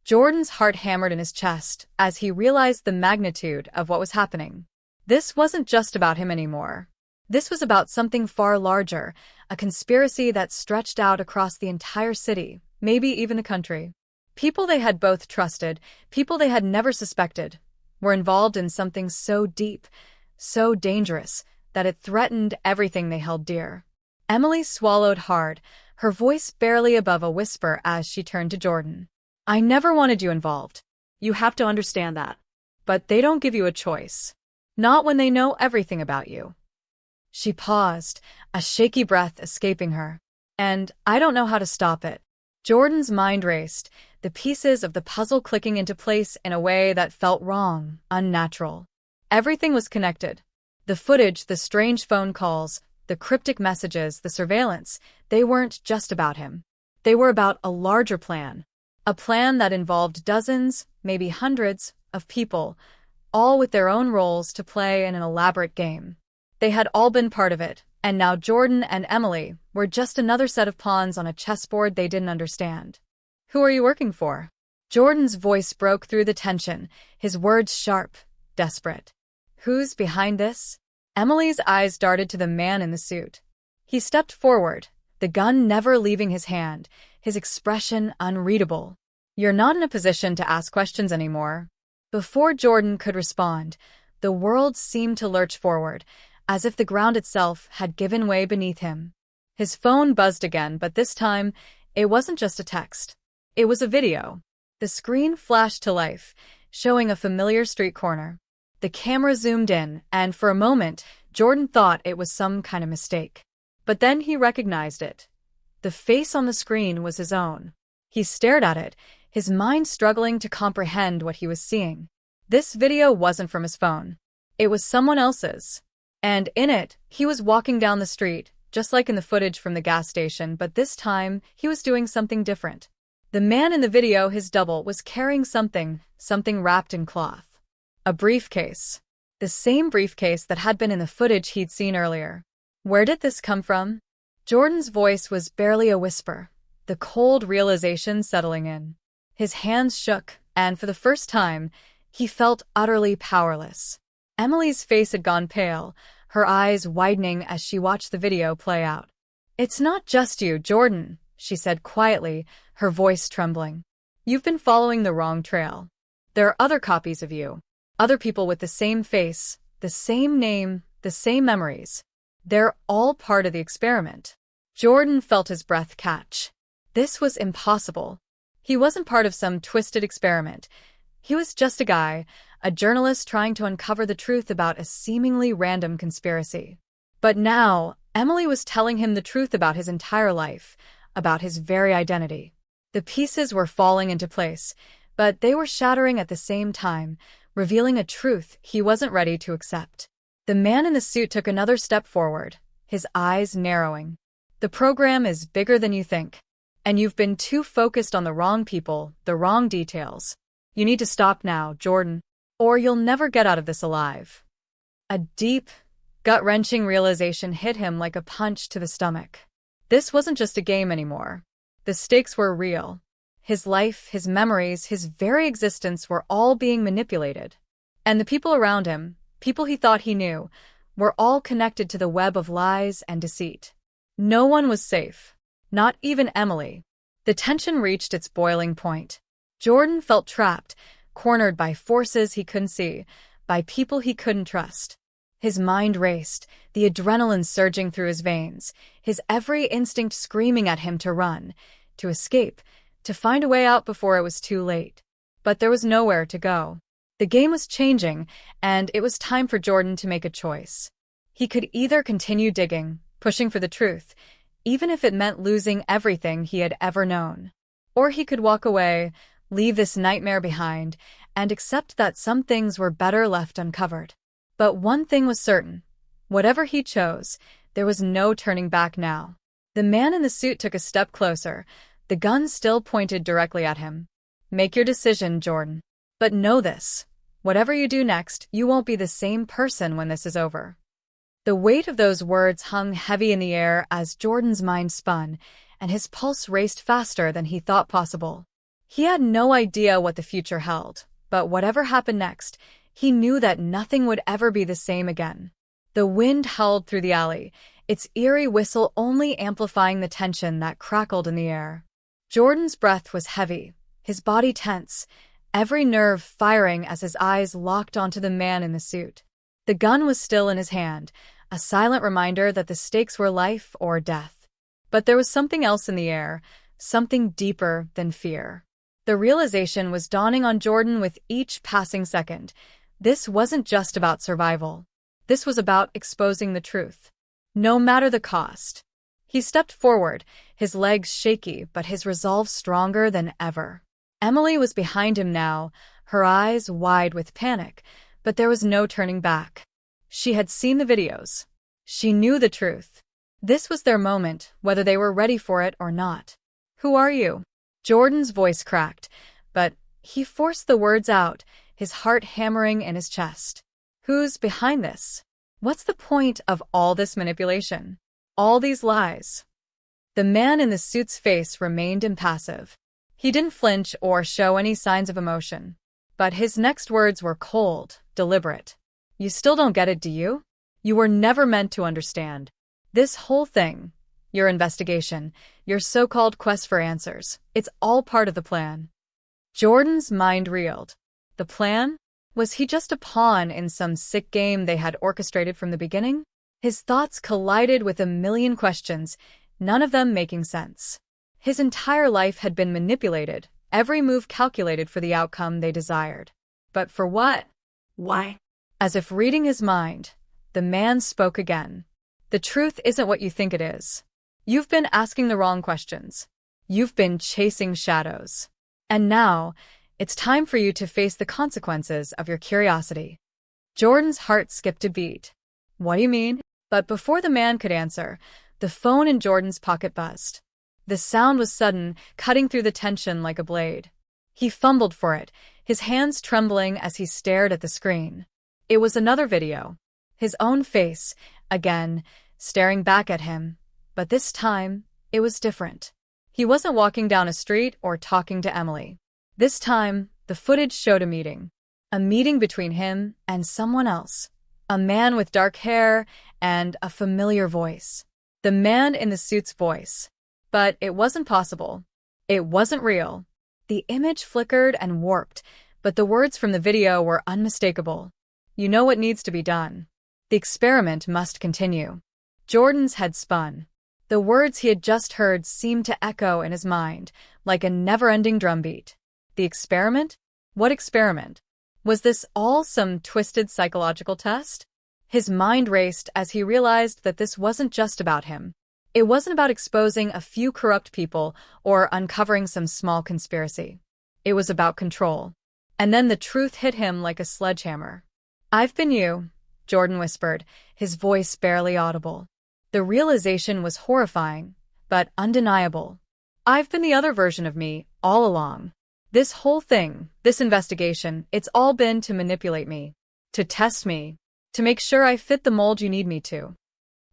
Jordan's heart hammered in his chest as he realized the magnitude of what was happening. This wasn't just about him anymore. This was about something far larger, a conspiracy that stretched out across the entire city, maybe even the country. People they had both trusted, people they had never suspected, were involved in something so deep, so dangerous, that it threatened everything they held dear. Emily swallowed hard, her voice barely above a whisper as she turned to Jordan. "I never wanted you involved. You have to understand that. But they don't give you a choice. Not when they know everything about you." She paused, a shaky breath escaping her. "And I don't know how to stop it." Jordan's mind raced, the pieces of the puzzle clicking into place in a way that felt wrong, unnatural. Everything was connected. The footage, the strange phone calls, the cryptic messages, the surveillance, they weren't just about him. They were about a larger plan. A plan that involved dozens, maybe hundreds, of people, all with their own roles to play in an elaborate game. They had all been part of it, and now Jordan and Emily were just another set of pawns on a chessboard they didn't understand. "Who are you working for?" Jordan's voice broke through the tension, his words sharp, desperate. "Who's behind this?" Emily's eyes darted to the man in the suit. He stepped forward, the gun never leaving his hand, his expression unreadable. "You're not in a position to ask questions anymore." Before Jordan could respond, the world seemed to lurch forward, as if the ground itself had given way beneath him. His phone buzzed again, but this time, it wasn't just a text. It was a video. The screen flashed to life, showing a familiar street corner. The camera zoomed in, and for a moment, Jordan thought it was some kind of mistake. But then he recognized it. The face on the screen was his own. He stared at it, his mind struggling to comprehend what he was seeing. This video wasn't from his phone. It was someone else's. And in it, he was walking down the street, just like in the footage from the gas station, but this time, he was doing something different. The man in the video, his double, was carrying something wrapped in cloth. A briefcase. The same briefcase that had been in the footage he'd seen earlier. Where did this come from? Jordan's voice was barely a whisper, the cold realization settling in. His hands shook, and for the first time, he felt utterly powerless. Emily's face had gone pale, her eyes widening as she watched the video play out. "It's not just you, Jordan," she said quietly, her voice trembling. "You've been following the wrong trail. There are other copies of you. Other people with the same face, the same name, the same memories. They're all part of the experiment." Jordan felt his breath catch. This was impossible. He wasn't part of some twisted experiment. He was just a guy, a journalist trying to uncover the truth about a seemingly random conspiracy. But now, Emily was telling him the truth about his entire life, about his very identity. The pieces were falling into place, but they were shattering at the same time, revealing a truth he wasn't ready to accept. The man in the suit took another step forward, his eyes narrowing. "The program is bigger than you think. And you've been too focused on the wrong people, the wrong details. You need to stop now, Jordan, or you'll never get out of this alive." A deep, gut-wrenching realization hit him like a punch to the stomach. This wasn't just a game anymore. The stakes were real. His life, his memories, his very existence were all being manipulated. And the people around him, people he thought he knew, were all connected to the web of lies and deceit. No one was safe. Not even Emily. The tension reached its boiling point. Jordan felt trapped, cornered by forces he couldn't see, by people he couldn't trust. His mind raced, the adrenaline surging through his veins, his every instinct screaming at him to run, to escape, to find a way out before it was too late. But there was nowhere to go. The game was changing, and it was time for Jordan to make a choice. He could either continue digging, pushing for the truth, even if it meant losing everything he had ever known. Or he could walk away, leave this nightmare behind, and accept that some things were better left uncovered. But one thing was certain. Whatever he chose, there was no turning back now. The man in the suit took a step closer, the gun still pointed directly at him. Make your decision, Jordan. But know this. Whatever you do next, you won't be the same person when this is over. The weight of those words hung heavy in the air as Jordan's mind spun, and his pulse raced faster than he thought possible. He had no idea what the future held, but whatever happened next, he knew that nothing would ever be the same again. The wind howled through the alley, its eerie whistle only amplifying the tension that crackled in the air. Jordan's breath was heavy, his body tense, every nerve firing as his eyes locked onto the man in the suit. The gun was still in his hand, a silent reminder that the stakes were life or death. But there was something else in the air, something deeper than fear. The realization was dawning on Jordan with each passing second. This wasn't just about survival. This was about exposing the truth. No matter the cost. He stepped forward, his legs shaky but his resolve stronger than ever. Emily was behind him now, her eyes wide with panic, but there was no turning back. She had seen the videos. She knew the truth. This was their moment, whether they were ready for it or not. Who are you? Jordan's voice cracked, but he forced the words out, his heart hammering in his chest. Who's behind this? What's the point of all this manipulation? All these lies? The man in the suit's face remained impassive. He didn't flinch or show any signs of emotion. But his next words were cold, deliberate. You still don't get it, do you? You were never meant to understand. This whole thing, your investigation, your so-called quest for answers, it's all part of the plan. Jordan's mind reeled. The plan? Was he just a pawn in some sick game they had orchestrated from the beginning? His thoughts collided with a million questions, none of them making sense. His entire life had been manipulated, every move calculated for the outcome they desired. But for what? Why? As if reading his mind, the man spoke again. The truth isn't what you think it is. You've been asking the wrong questions. You've been chasing shadows. And now, it's time for you to face the consequences of your curiosity. Jordan's heart skipped a beat. What do you mean? But before the man could answer, the phone in Jordan's pocket buzzed. The sound was sudden, cutting through the tension like a blade. He fumbled for it, his hands trembling as he stared at the screen. It was another video. His own face, again, staring back at him. But this time, it was different. He wasn't walking down a street or talking to Emily. This time, the footage showed a meeting. A meeting between him and someone else. A man with dark hair and a familiar voice. The man in the suit's voice. But it wasn't possible. It wasn't real. The image flickered and warped, but the words from the video were unmistakable. You know what needs to be done. The experiment must continue. Jordan's head spun. The words he had just heard seemed to echo in his mind, like a never-ending drumbeat. The experiment? What experiment? Was this all some twisted psychological test? His mind raced as he realized that this wasn't just about him. It wasn't about exposing a few corrupt people or uncovering some small conspiracy. It was about control. And then the truth hit him like a sledgehammer. I've been you, Jordan whispered, his voice barely audible. The realization was horrifying, but undeniable. I've been the other version of me, all along. This whole thing, this investigation, it's all been to manipulate me, to test me, to make sure I fit the mold you need me to.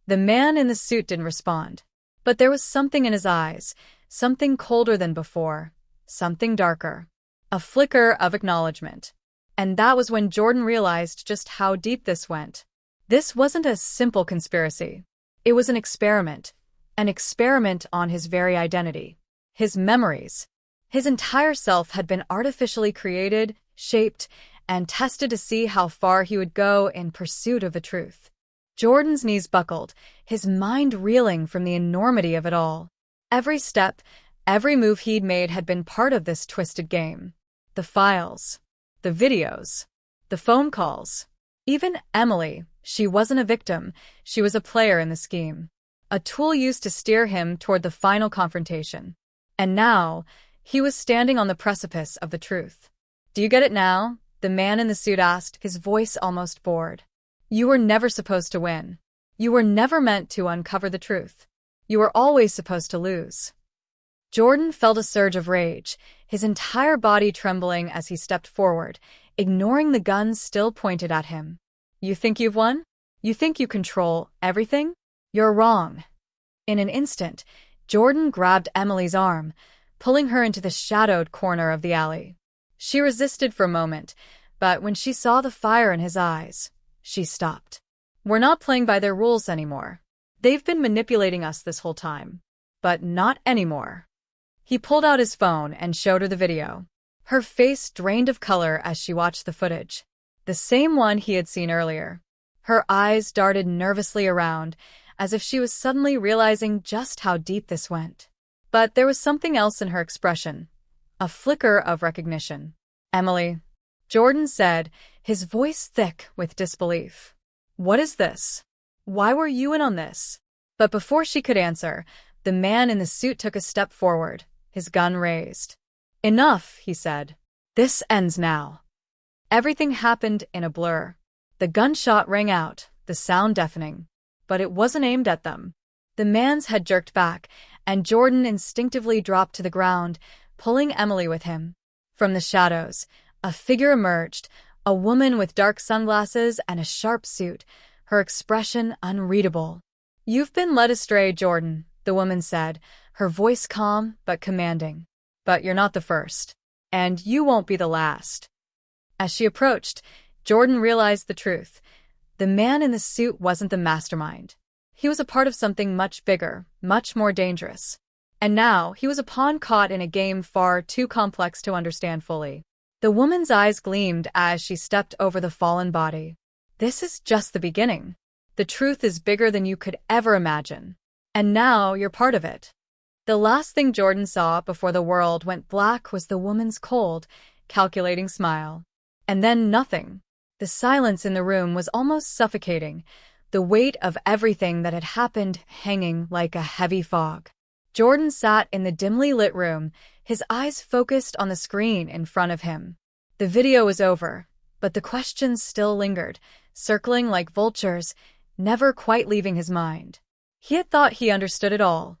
The man in the suit didn't respond, but there was something in his eyes, something colder than before, something darker. A flicker of acknowledgement. And that was when Jordan realized just how deep this went. This wasn't a simple conspiracy. It was an experiment on his very identity, his memories. His entire self had been artificially created, shaped, and tested to see how far he would go in pursuit of the truth. Jordan's knees buckled, his mind reeling from the enormity of it all. Every step, every move he'd made had been part of this twisted game. The files, the videos, the phone calls. Even Emily, she wasn't a victim, she was a player in the scheme. A tool used to steer him toward the final confrontation. And now, he was standing on the precipice of the truth. "Do you get it now?" the man in the suit asked, his voice almost bored. "You were never supposed to win. You were never meant to uncover the truth. You were always supposed to lose." Jordan felt a surge of rage, his entire body trembling as he stepped forward, ignoring the guns still pointed at him. "You think you've won? You think you control everything? You're wrong." In an instant, Jordan grabbed Emily's arm, pulling her into the shadowed corner of the alley. She resisted for a moment, but when she saw the fire in his eyes, she stopped. "We're not playing by their rules anymore. They've been manipulating us this whole time. But not anymore." He pulled out his phone and showed her the video. Her face drained of color as she watched the footage. The same one he had seen earlier. Her eyes darted nervously around, as if she was suddenly realizing just how deep this went. But there was something else in her expression. A flicker of recognition. "Emily," Jordan said, his voice thick with disbelief. "What is this? Why were you in on this?" But before she could answer, the man in the suit took a step forward, his gun raised. "Enough," he said. "This ends now." Everything happened in a blur. The gunshot rang out, the sound deafening. But it wasn't aimed at them. The man's head jerked back, and Jordan instinctively dropped to the ground, pulling Emily with him. From the shadows, a figure emerged, a woman with dark sunglasses and a sharp suit, her expression unreadable. "You've been led astray, Jordan," the woman said, her voice calm but commanding. "But you're not the first. And you won't be the last." As she approached, Jordan realized the truth. The man in the suit wasn't the mastermind. He was a part of something much bigger, much more dangerous. And now, he was a pawn caught in a game far too complex to understand fully. The woman's eyes gleamed as she stepped over the fallen body. "This is just the beginning. The truth is bigger than you could ever imagine. And now, you're part of it." The last thing Jordan saw before the world went black was the woman's cold, calculating smile. And then nothing. The silence in the room was almost suffocating, the weight of everything that had happened hanging like a heavy fog. Jordan sat in the dimly lit room, his eyes focused on the screen in front of him. The video was over, but the questions still lingered, circling like vultures, never quite leaving his mind. He had thought he understood it all.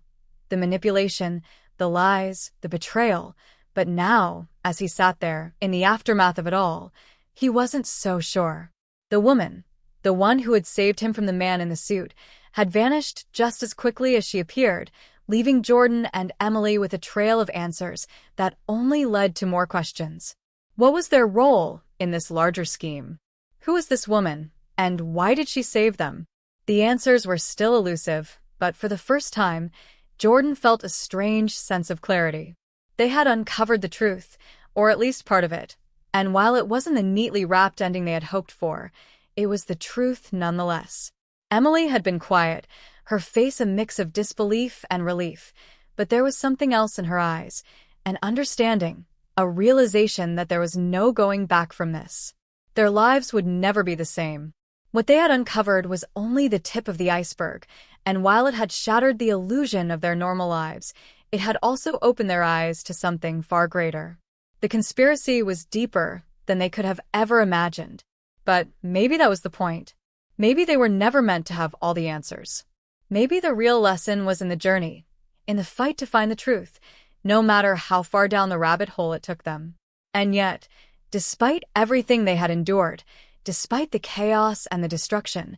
The manipulation, the lies, the betrayal. But now, as he sat there, in the aftermath of it all, he wasn't so sure. The woman, the one who had saved him from the man in the suit, had vanished just as quickly as she appeared, leaving Jordan and Emily with a trail of answers that only led to more questions. What was their role in this larger scheme? Who was this woman, and why did she save them? The answers were still elusive, but for the first time, Jordan felt a strange sense of clarity. They had uncovered the truth, or at least part of it, and while it wasn't the neatly wrapped ending they had hoped for, it was the truth nonetheless. Emily had been quiet, her face a mix of disbelief and relief, but there was something else in her eyes, an understanding, a realization that there was no going back from this. Their lives would never be the same. What they had uncovered was only the tip of the iceberg, and while it had shattered the illusion of their normal lives, it had also opened their eyes to something far greater. The conspiracy was deeper than they could have ever imagined. But maybe that was the point. Maybe they were never meant to have all the answers. Maybe the real lesson was in the journey, in the fight to find the truth, no matter how far down the rabbit hole it took them. And yet, despite everything they had endured, despite the chaos and the destruction,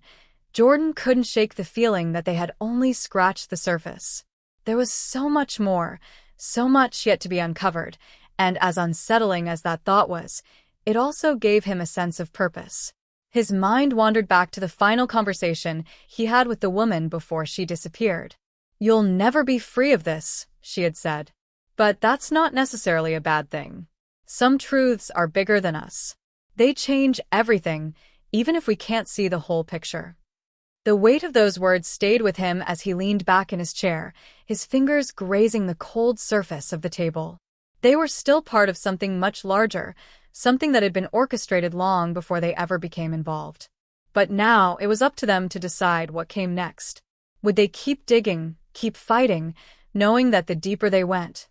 Jordan couldn't shake the feeling that they had only scratched the surface. There was so much more, so much yet to be uncovered, and as unsettling as that thought was, it also gave him a sense of purpose. His mind wandered back to the final conversation he had with the woman before she disappeared. "You'll never be free of this," she had said. But that's not necessarily a bad thing. Some truths are bigger than us. They change everything, even if we can't see the whole picture. The weight of those words stayed with him as he leaned back in his chair, his fingers grazing the cold surface of the table. They were still part of something much larger, something that had been orchestrated long before they ever became involved. But now it was up to them to decide what came next. Would they keep digging, keep fighting, knowing that the deeper they went,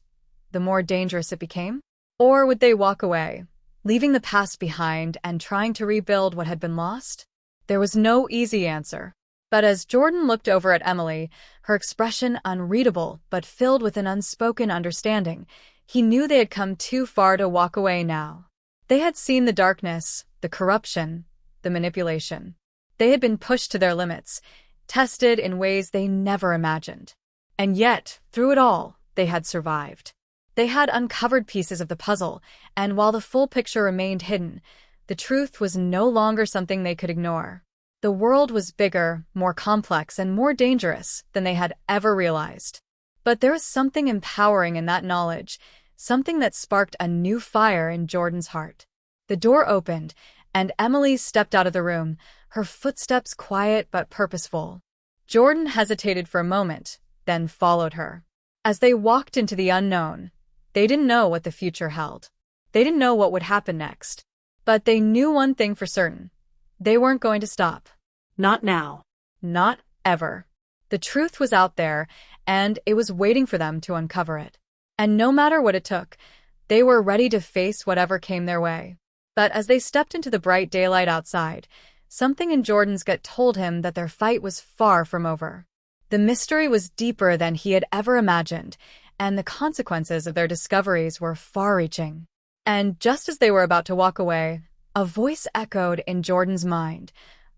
the more dangerous it became? Or would they walk away, leaving the past behind and trying to rebuild what had been lost? There was no easy answer. But as Jordan looked over at Emily, her expression unreadable but filled with an unspoken understanding, he knew they had come too far to walk away now. They had seen the darkness, the corruption, the manipulation. They had been pushed to their limits, tested in ways they never imagined. And yet, through it all, they had survived. They had uncovered pieces of the puzzle, and while the full picture remained hidden, the truth was no longer something they could ignore. The world was bigger, more complex, and more dangerous than they had ever realized. But there was something empowering in that knowledge, something that sparked a new fire in Jordan's heart. The door opened, and Emily stepped out of the room, her footsteps quiet but purposeful. Jordan hesitated for a moment, then followed her. As they walked into the unknown, they didn't know what the future held. They didn't know what would happen next. But they knew one thing for certain. They weren't going to stop. Not now. Not ever. The truth was out there, and it was waiting for them to uncover it. And no matter what it took, they were ready to face whatever came their way. But as they stepped into the bright daylight outside, something in Jordan's gut told him that their fight was far from over. The mystery was deeper than he had ever imagined, and the consequences of their discoveries were far-reaching. And just as they were about to walk away, a voice echoed in Jordan's mind,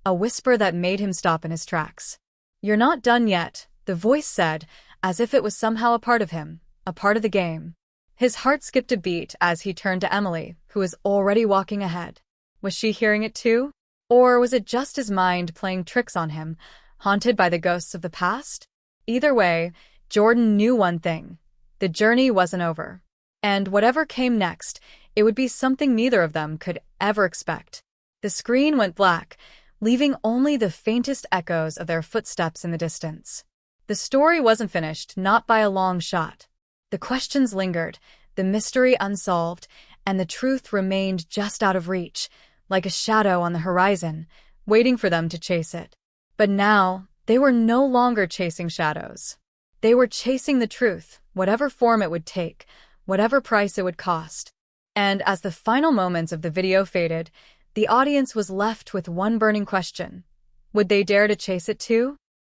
a whisper that made him stop in his tracks. "You're not done yet," the voice said, as if it was somehow a part of him, a part of the game. His heart skipped a beat as he turned to Emily, who was already walking ahead. Was she hearing it too? Or was it just his mind playing tricks on him, haunted by the ghosts of the past? Either way, Jordan knew one thing. The journey wasn't over. And whatever came next, it would be something neither of them could ever expect. The screen went black, leaving only the faintest echoes of their footsteps in the distance. The story wasn't finished, not by a long shot. The questions lingered, the mystery unsolved, and the truth remained just out of reach, like a shadow on the horizon, waiting for them to chase it. But now, they were no longer chasing shadows. They were chasing the truth, whatever form it would take, whatever price it would cost. And as the final moments of the video faded, the audience was left with one burning question. Would they dare to chase it too?